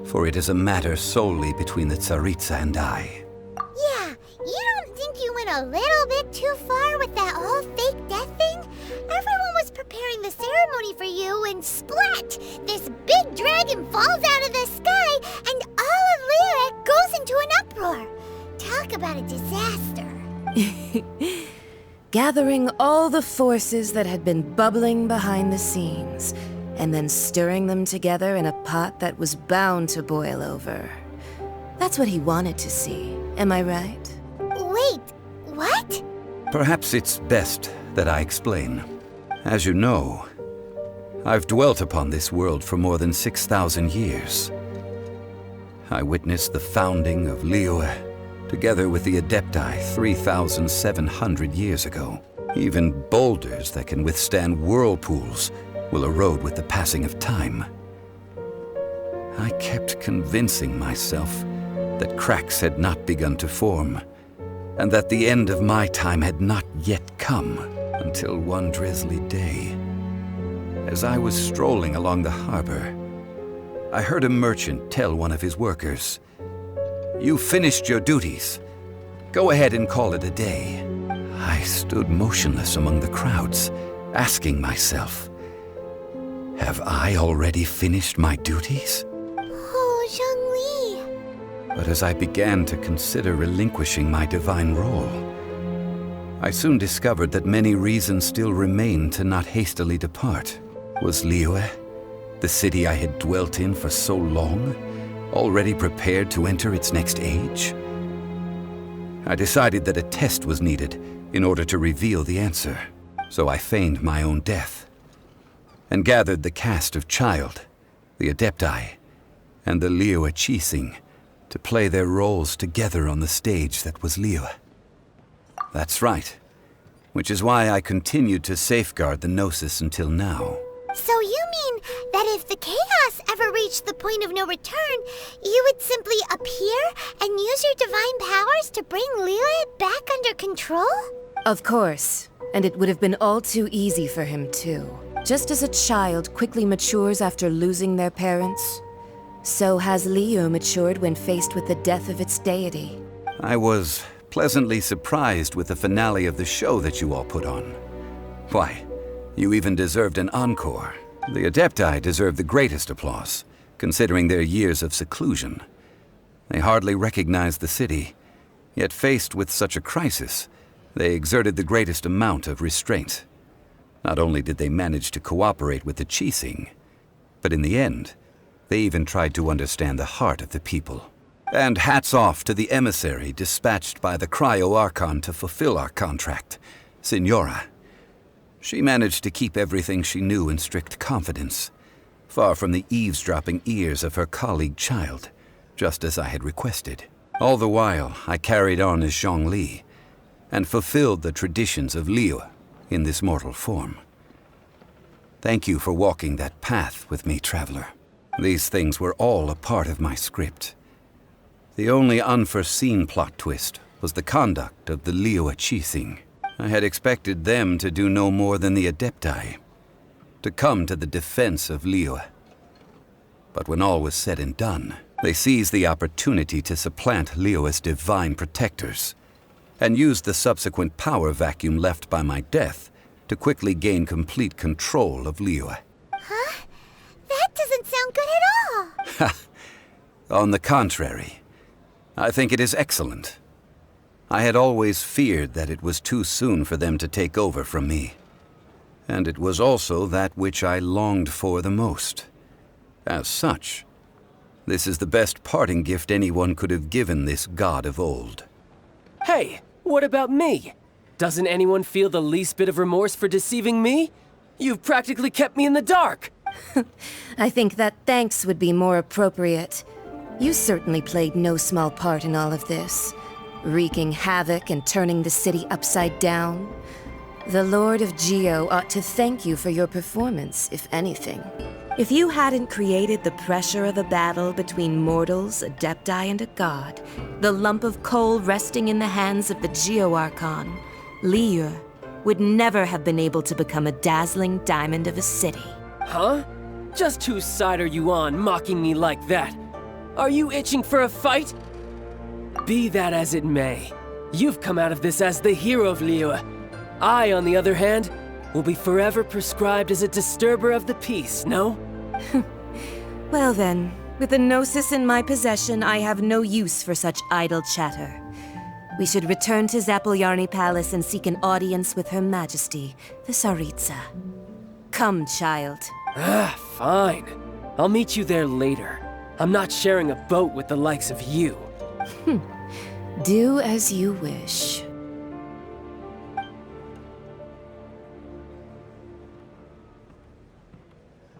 For it is a matter solely between the Tsaritsa and I. Yeah, you don't think you went a little bit too far with that whole fake death thing? Everyone was preparing the ceremony for you, and splat! This big dragon falls out of the sky, and all of Liyue goes into an uproar. Talk about a disaster. Gathering all the forces that had been bubbling behind the scenes, and then stirring them together in a pot that was bound to boil over. That's what he wanted to see, am I right? Wait, what? Perhaps it's best that I explain. As you know, I've dwelt upon this world for more than 6,000 years. I witnessed the founding of Liyue, together with the Adepti 3,700 years ago. Even boulders that can withstand whirlpools will erode with the passing of time. I kept convincing myself that cracks had not begun to form, and that the end of my time had not yet come, until one drizzly day. As I was strolling along the harbor, I heard a merchant tell one of his workers, "You finished your duties. Go ahead and call it a day." I stood motionless among the crowds, asking myself, have I already finished my duties? Oh, Zhongli. But as I began to consider relinquishing my divine role, I soon discovered that many reasons still remained to not hastily depart. Was Liyue, the city I had dwelt in for so long, already prepared to enter its next age? I decided that a test was needed in order to reveal the answer, so I feigned my own death and gathered the cast of Child, the Adepti, and the Liyue Qixing to play their roles together on the stage that was Liyue. That's right, which is why I continued to safeguard the Gnosis until now. So you mean that if the chaos ever reached the point of no return, you would simply appear and use your divine powers to bring Liyue back under control? Of course, and it would have been all too easy for him too. Just as a child quickly matures after losing their parents, so has Liyue matured when faced with the death of its deity. I was pleasantly surprised with the finale of the show that you all put on. Why, you even deserved an encore. The Adepti deserve the greatest applause, considering their years of seclusion. They hardly recognized the city, yet faced with such a crisis, they exerted the greatest amount of restraint. Not only did they manage to cooperate with the Qixing, but in the end, they even tried to understand the heart of the people. And hats off to the emissary dispatched by the Cryo-Archon to fulfill our contract, Signora. She managed to keep everything she knew in strict confidence, far from the eavesdropping ears of her colleague Child, just as I had requested. All the while, I carried on as Zhongli, and fulfilled the traditions of Liyue in this mortal form. Thank you for walking that path with me, Traveler. These things were all a part of my script. The only unforeseen plot twist was the conduct of the Liyue Qixing. I had expected them to do no more than the Adepti, to come to the defense of Liyue. But when all was said and done, they seized the opportunity to supplant Liyue's divine protectors, and used the subsequent power vacuum left by my death to quickly gain complete control of Liyue. Huh? That doesn't sound good at all. On the contrary, I think it is excellent. I had always feared that it was too soon for them to take over from me. And it was also that which I longed for the most. As such, this is the best parting gift anyone could have given this god of old. Hey, what about me? Doesn't anyone feel the least bit of remorse for deceiving me? You've practically kept me in the dark. I think that thanks would be more appropriate. You certainly played no small part in all of this, wreaking havoc and turning the city upside down. The Lord of Geo ought to thank you for your performance, if anything. If you hadn't created the pressure of a battle between mortals, adepti, and a god, the lump of coal resting in the hands of the Geo Archon, Liyue would never have been able to become a dazzling diamond of a city. Huh? Just whose side are you on, mocking me like that? Are you itching for a fight? Be that as it may, you've come out of this as the hero of Liyue. I, on the other hand, will be forever prescribed as a disturber of the peace, no? Well then, with the Gnosis in my possession, I have no use for such idle chatter. We should return to Zapoljarny Palace and seek an audience with Her Majesty, the Tsaritsa. Come, child. Fine. I'll meet you there later. I'm not sharing a boat with the likes of you. Do as you wish.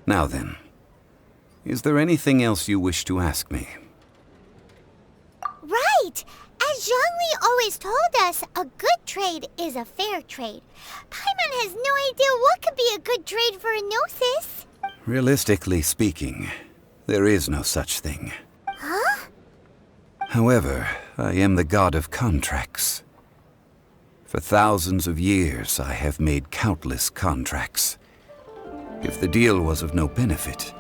Now then, is there anything else you wish to ask me? Right! As Zhongli always told us, a good trade is a fair trade. Paimon has no idea what could be a good trade for a Gnosis. Realistically speaking, there is no such thing. Huh? However, I am the god of contracts. For thousands of years, I have made countless contracts. If the deal was of no benefit,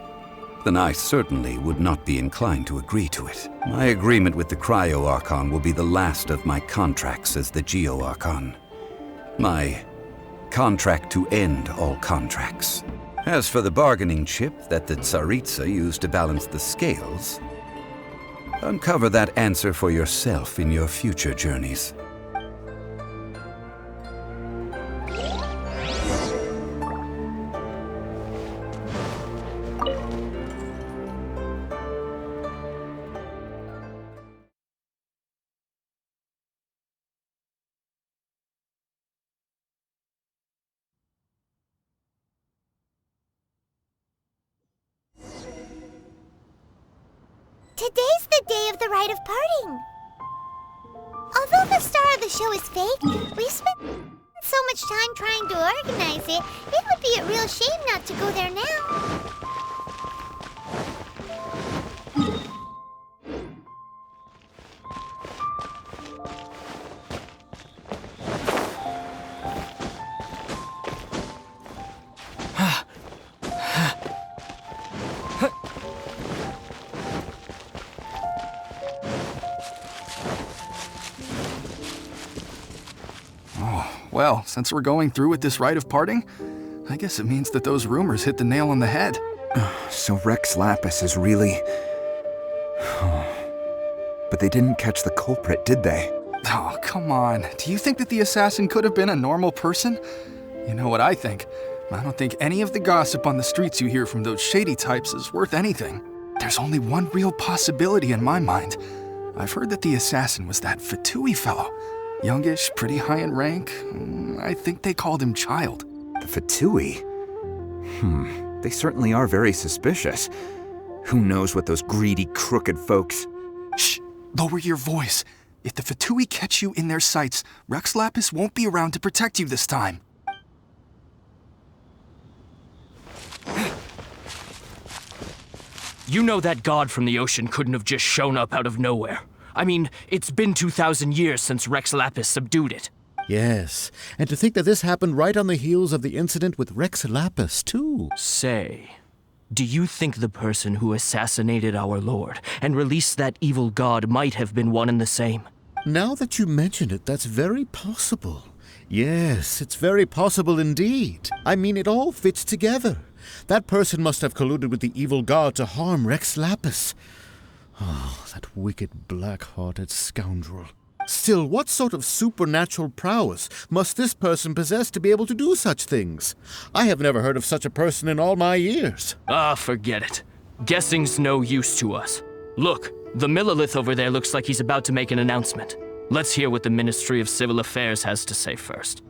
then I certainly would not be inclined to agree to it. My agreement with the Cryo Archon will be the last of my contracts as the Geo Archon. My contract to end all contracts. As for the bargaining chip that the Tsaritsa used to balance the scales, uncover that answer for yourself in your future journeys. Today's the day of the rite of parting. Although the star of the show is fake, we've spent so much time trying to organize it, it would be a real shame not to go there now. Well, since we're going through with this rite of parting, I guess it means that those rumors hit the nail on the head. So Rex Lapis is really... But they didn't catch the culprit, did they? Oh, come on. Do you think that the assassin could have been a normal person? You know what I think. I don't think any of the gossip on the streets you hear from those shady types is worth anything. There's only one real possibility in my mind. I've heard that the assassin was that Fatui fellow. Youngish, pretty high in rank. I think they called him Child. The Fatui? They certainly are very suspicious. Who knows what those greedy, crooked folks... Shh! Lower your voice. If the Fatui catch you in their sights, Rex Lapis won't be around to protect you this time. You know that god from the ocean couldn't have just shown up out of nowhere. I mean, it's been 2,000 years since Rex Lapis subdued it. Yes, and to think that this happened right on the heels of the incident with Rex Lapis, too. Say, do you think the person who assassinated our lord and released that evil god might have been one and the same? Now that you mention it, that's very possible. Yes, it's very possible indeed. I mean, it all fits together. That person must have colluded with the evil god to harm Rex Lapis. Oh, that wicked, black-hearted scoundrel. Still, what sort of supernatural prowess must this person possess to be able to do such things? I have never heard of such a person in all my years. Forget it. Guessing's no use to us. Look, the Millilith over there looks like he's about to make an announcement. Let's hear what the Ministry of Civil Affairs has to say first.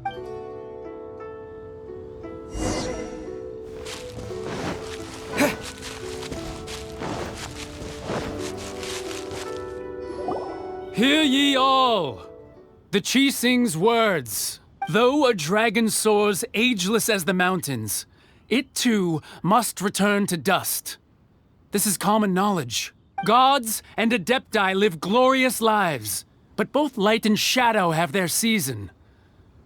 Hear ye all! The Qixing's words. Though a dragon soars ageless as the mountains, it too must return to dust. This is common knowledge. Gods and Adepti live glorious lives, but both light and shadow have their season.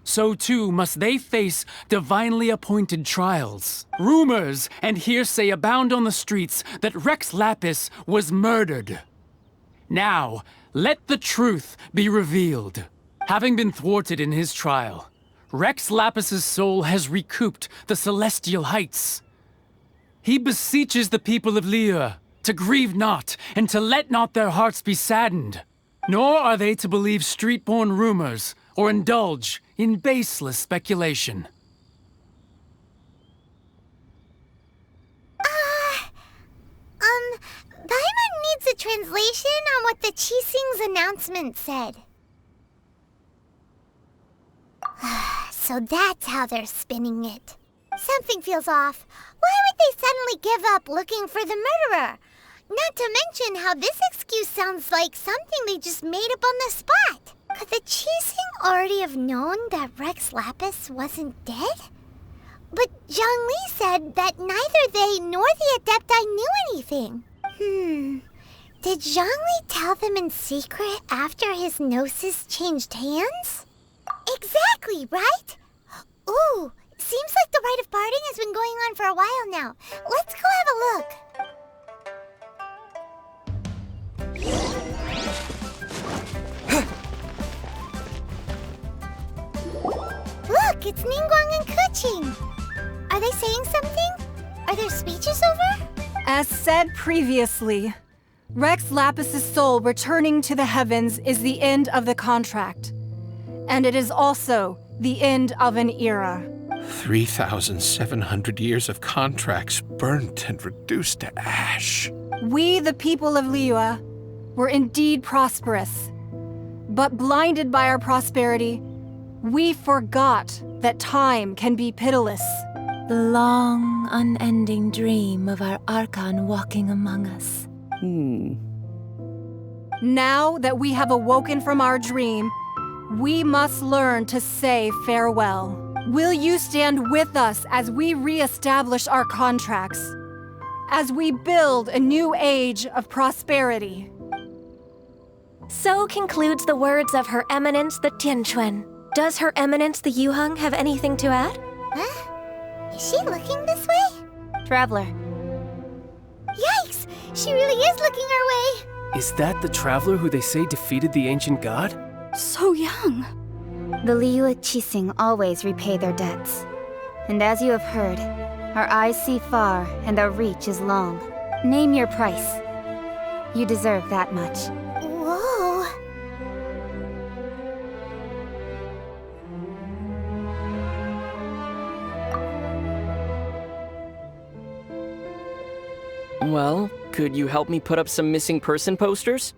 So too must they face divinely appointed trials. Rumors and hearsay abound on the streets that Rex Lapis was murdered. Now, let the truth be revealed. Having been thwarted in his trial, Rex Lapis's soul has recouped the celestial heights. He beseeches the people of Liyue to grieve not and to let not their hearts be saddened. Nor are they to believe street-born rumors or indulge in baseless speculation. Paimon needs a translation on what the Qixing's announcement said. So that's how they're spinning it. Something feels off. Why would they suddenly give up looking for the murderer? Not to mention how this excuse sounds like something they just made up on the spot. Could the Qixing already have known that Rex Lapis wasn't dead? But Zhongli said that neither they nor the Adepti knew anything. Did Zhongli tell them in secret after his gnosis changed hands? Exactly, right? Ooh, seems like the rite of parting has been going on for a while now. Let's go have a look. Look, it's Ningguang and Keqing. Are they saying something? Are their speeches over? As said previously, Rex Lapis's soul returning to the heavens is the end of the contract. And it is also the end of an era. 3,700 years of contracts burnt and reduced to ash. We, the people of Liyue, were indeed prosperous. But blinded by our prosperity, we forgot that time can be pitiless. The long, unending dream of our Archon walking among us. Now that we have awoken from our dream, we must learn to say farewell. Will you stand with us as we re-establish our contracts? As we build a new age of prosperity? So concludes the words of Her Eminence the Tianquan. Does Her Eminence the Yuheng have anything to add? Huh? Is she looking this way? Traveler. Yikes! She really is looking our way! Is that the traveler who they say defeated the ancient god? So young. The Liyue Qixing always repay their debts. And as you have heard, our eyes see far and our reach is long. Name your price. You deserve that much. Whoa! Well, could you help me put up some missing person posters?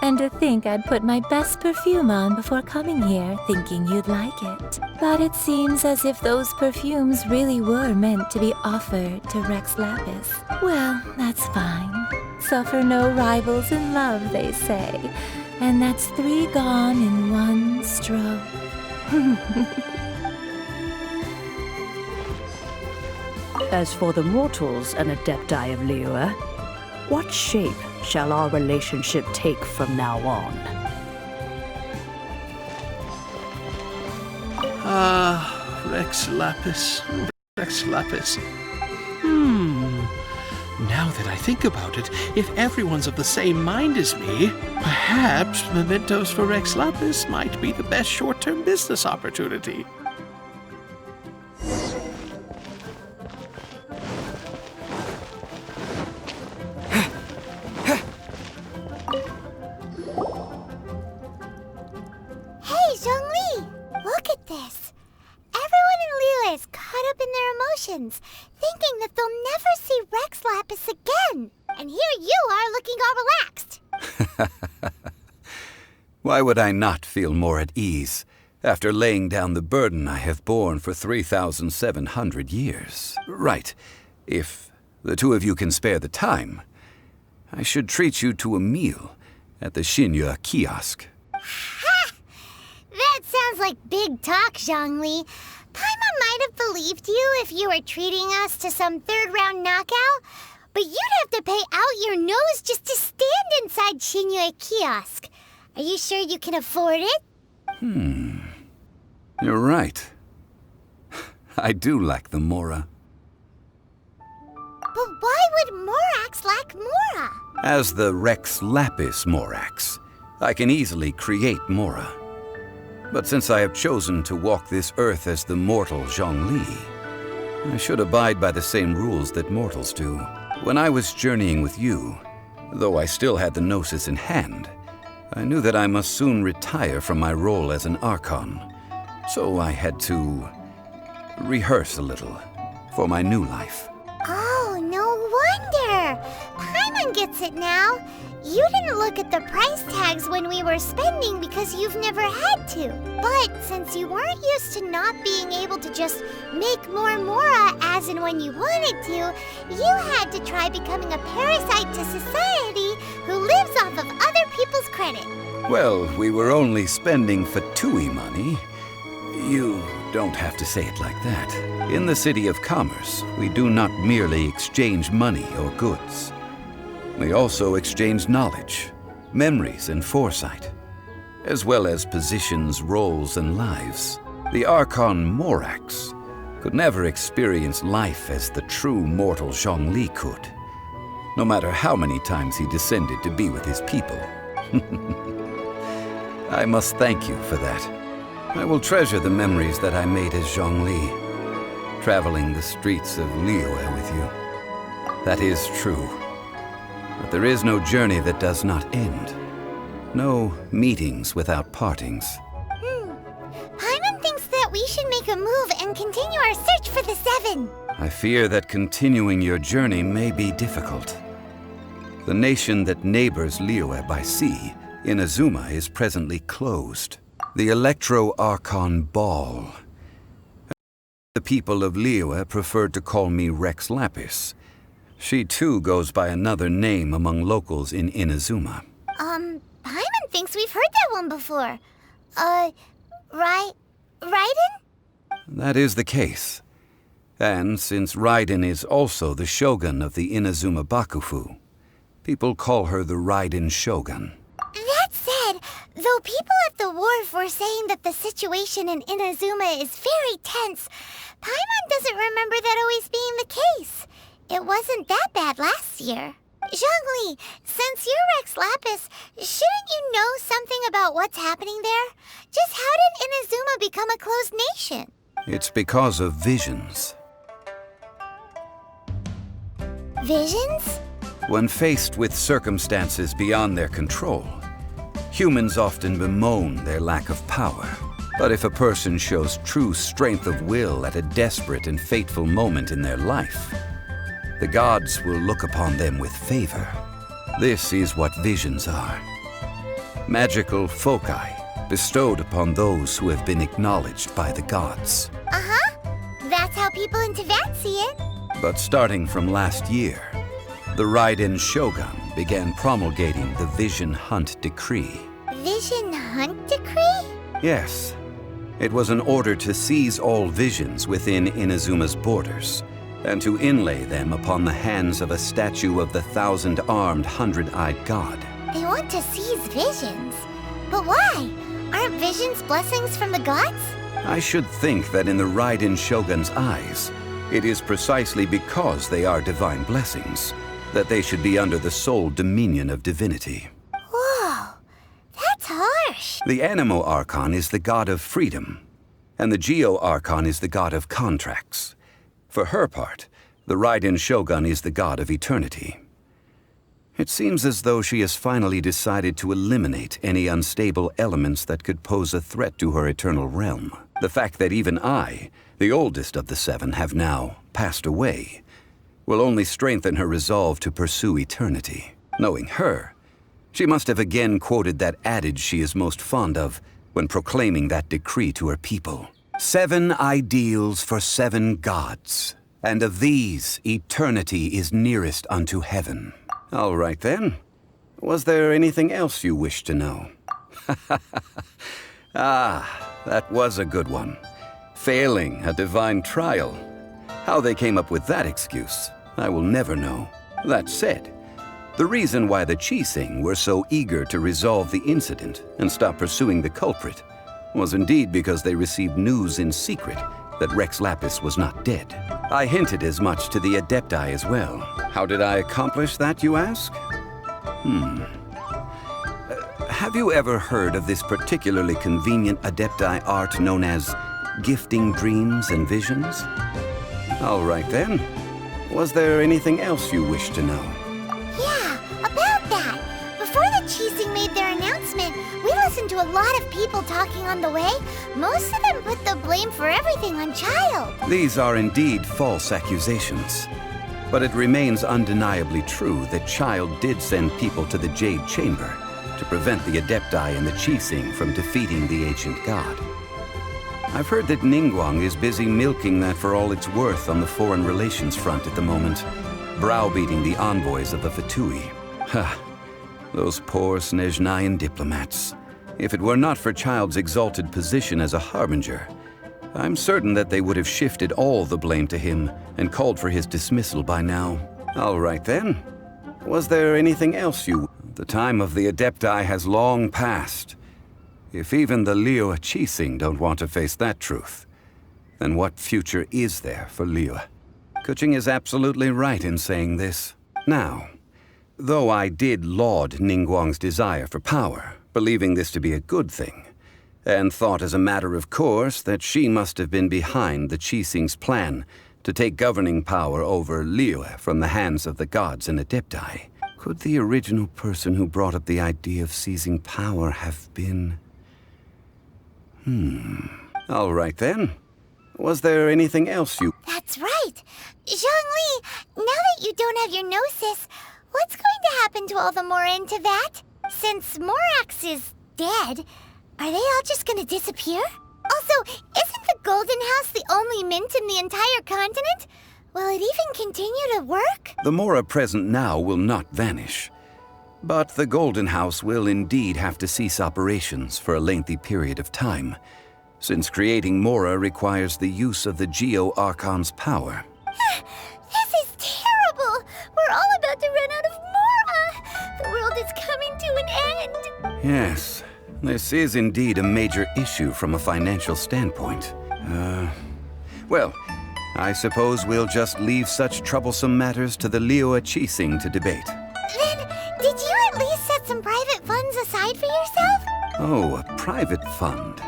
And to think I'd put my best perfume on before coming here, thinking you'd like it. But it seems as if those perfumes really were meant to be offered to Rex Lapis. Well, that's fine. Suffer no rivals in love, they say. And that's 3 gone in 1 stroke. As for the mortals and Adepti of Liyue, what shape shall our relationship take from now on? Rex Lapis. Rex Lapis. Now that I think about it, if everyone's of the same mind as me, perhaps mementos for Rex Lapis might be the best short-term business opportunity. Hey, Zhongli! Look at this! Everyone in Liyue is caught up in their emotions, thinking that they'll never see Rex Lapis again. And here Why would I not feel more at ease after laying down the burden I have borne for 3,700 years? Right. If the two of you can spare the time, I should treat you to a meal at the Shinya kiosk. Ha! That sounds like big talk, Zhongli. Paimon might have believed you if you were treating us to some third-round knockout, but you'd have to pay out your nose just to stand inside Shinya kiosk. Are you sure you can afford it? You're right. I do lack the Mora. But why would Morax lack Mora? As the Rex Lapis Morax, I can easily create Mora. But since I have chosen to walk this earth as the mortal Zhongli, I should abide by the same rules that mortals do. When I was journeying with you, though I still had the Gnosis in hand, I knew that I must soon retire from my role as an Archon. So I had to rehearse a little for my new life. Oh, no wonder! Paimon gets it now. You didn't look at the price tags when we were spending because you've never had to. But since you weren't used to not being able to just make more Mora as and when you wanted to, you had to try becoming a parasite to society who lives off of other people's credit. Well, we were only spending Fatui money. You don't have to say it like that. In the City of Commerce, we do not merely exchange money or goods. We also exchange knowledge, memories, and foresight, as well as positions, roles, and lives. The Archon Morax could never experience life as the true mortal Zhongli could, no matter how many times he descended to be with his people. I must thank you for that. I will treasure the memories that I made as Zhongli, traveling the streets of Liyue with you. That is true. But there is no journey that does not end. No meetings without partings. Paimon thinks that we should make a move and continue our search for the Seven. I fear that continuing your journey may be difficult. The nation that neighbors Liyue by sea, Inazuma, is presently closed. The Electro-Archon Ball. The people of Liyue preferred to call me Rex Lapis. She too goes by another name among locals in Inazuma. Paimon thinks we've heard that one before. Raiden? That is the case. And since Raiden is also the shogun of the Inazuma Bakufu, people call her the Raiden Shogun. That said, though people at the wharf were saying that the situation in Inazuma is very tense, Paimon doesn't remember that always being the case. It wasn't that bad last year. Zhongli, since you're Rex Lapis, shouldn't you know something about what's happening there? Just how did Inazuma become a closed nation? It's because of visions. Visions? When faced with circumstances beyond their control, humans often bemoan their lack of power. But if a person shows true strength of will at a desperate and fateful moment in their life, the gods will look upon them with favor. This is what visions are. Magical foci bestowed upon those who have been acknowledged by the gods. That's how people in Teyvat see it. But starting from last year, the Raiden Shogun began promulgating the Vision Hunt Decree. Vision Hunt Decree? Yes. It was an order to seize all visions within Inazuma's borders, and to inlay them upon the hands of a statue of the 1,000-armed, 100-eyed god. They want to seize visions. But why? Aren't visions blessings from the gods? I should think that in the Raiden Shogun's eyes, it is precisely because they are divine blessings that they should be under the sole dominion of divinity. Whoa, that's harsh. The Animo Archon is the god of freedom, and the Geo Archon is the god of contracts. For her part, the Raiden Shogun is the god of eternity. It seems as though she has finally decided to eliminate any unstable elements that could pose a threat to her eternal realm. The fact that even I, the oldest of the seven, have now passed away will only strengthen her resolve to pursue eternity. Knowing her, She must have again quoted that adage she is most fond of when proclaiming that decree to her people. 7 ideals for 7 gods, and of these, eternity is nearest unto heaven. All right then. Was there anything else you wished to know? Ah, that was a good one. Failing a divine trial. How they came up with that excuse, I will never know. That said, the reason why the Qixing were so eager to resolve the incident and stop pursuing the culprit was indeed because they received news in secret that Rex Lapis was not dead. I hinted as much to the Adepti as well. How did I accomplish that, you ask? Have you ever heard of this particularly convenient Adepti art known as gifting dreams and visions? All right then. Was there anything else you wish to know? Yeah, about that. Before the Qixing made their announcement, we listened to a lot of people talking on the way. Most of them put the blame for everything on Child. These are indeed false accusations. But it remains undeniably true that Child did send people to the Jade Chamber to prevent the Adepti and the Qixing from defeating the ancient god. I've heard that Ningguang is busy milking that for all it's worth on the foreign relations front at the moment, browbeating the envoys of the Fatui. Ha! Those poor Snezhnayan diplomats. If it were not for Child's exalted position as a harbinger, I'm certain that they would have shifted all the blame to him and called for his dismissal by now. All right then. Was there anything else you... The time of the Adepti has long passed. If even the Liyue Qixing don't want to face that truth, then what future is there for Liyue? Kuching is absolutely right in saying this. Now, though I did laud Ningguang's desire for power, believing this to be a good thing, and thought as a matter of course that she must have been behind the Qixing's plan to take governing power over Liyue from the hands of the gods and Adepti, could the original person who brought up the idea of seizing power have been... All right then. Was there anything else you... That's right. Zhongli, now that you don't have your gnosis, what's going to happen to all the Mora in Teyvat? Since Morax is dead, are they all just going to disappear? Also, isn't the Golden House the only mint in the entire continent? Will it even continue to work? The Mora present now will not vanish. But the Golden House will indeed have to cease operations for a lengthy period of time, since creating Mora requires the use of the Geo-Archon's power. This is terrible! We're all about to run out of Mora! The world is coming to an end! Yes, this is indeed a major issue from a financial standpoint. Well, I suppose we'll just leave such troublesome matters to the Liyue Qixing to debate. Then, did you at least set some private funds aside for yourself? Oh, a private fund.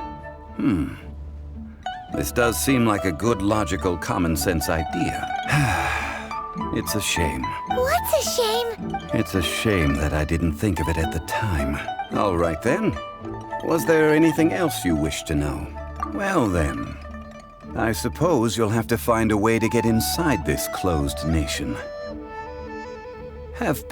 This does seem like a good, logical, common-sense idea. It's a shame. What's a shame? It's a shame that I didn't think of it at the time. All right then. Was there anything else you wish to know? Well then, I suppose you'll have to find a way to get inside this closed nation. Have...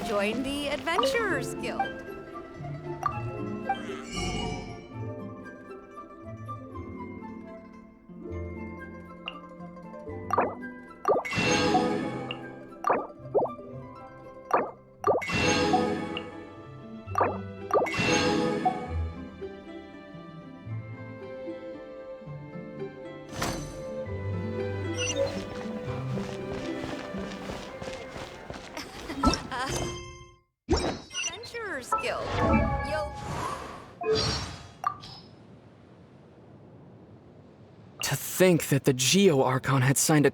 Join the Adventurers Guild. Adventurers Guild. Yo. To think that the Geo Archon had signed a...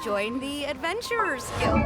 Join the Adventurers Guild.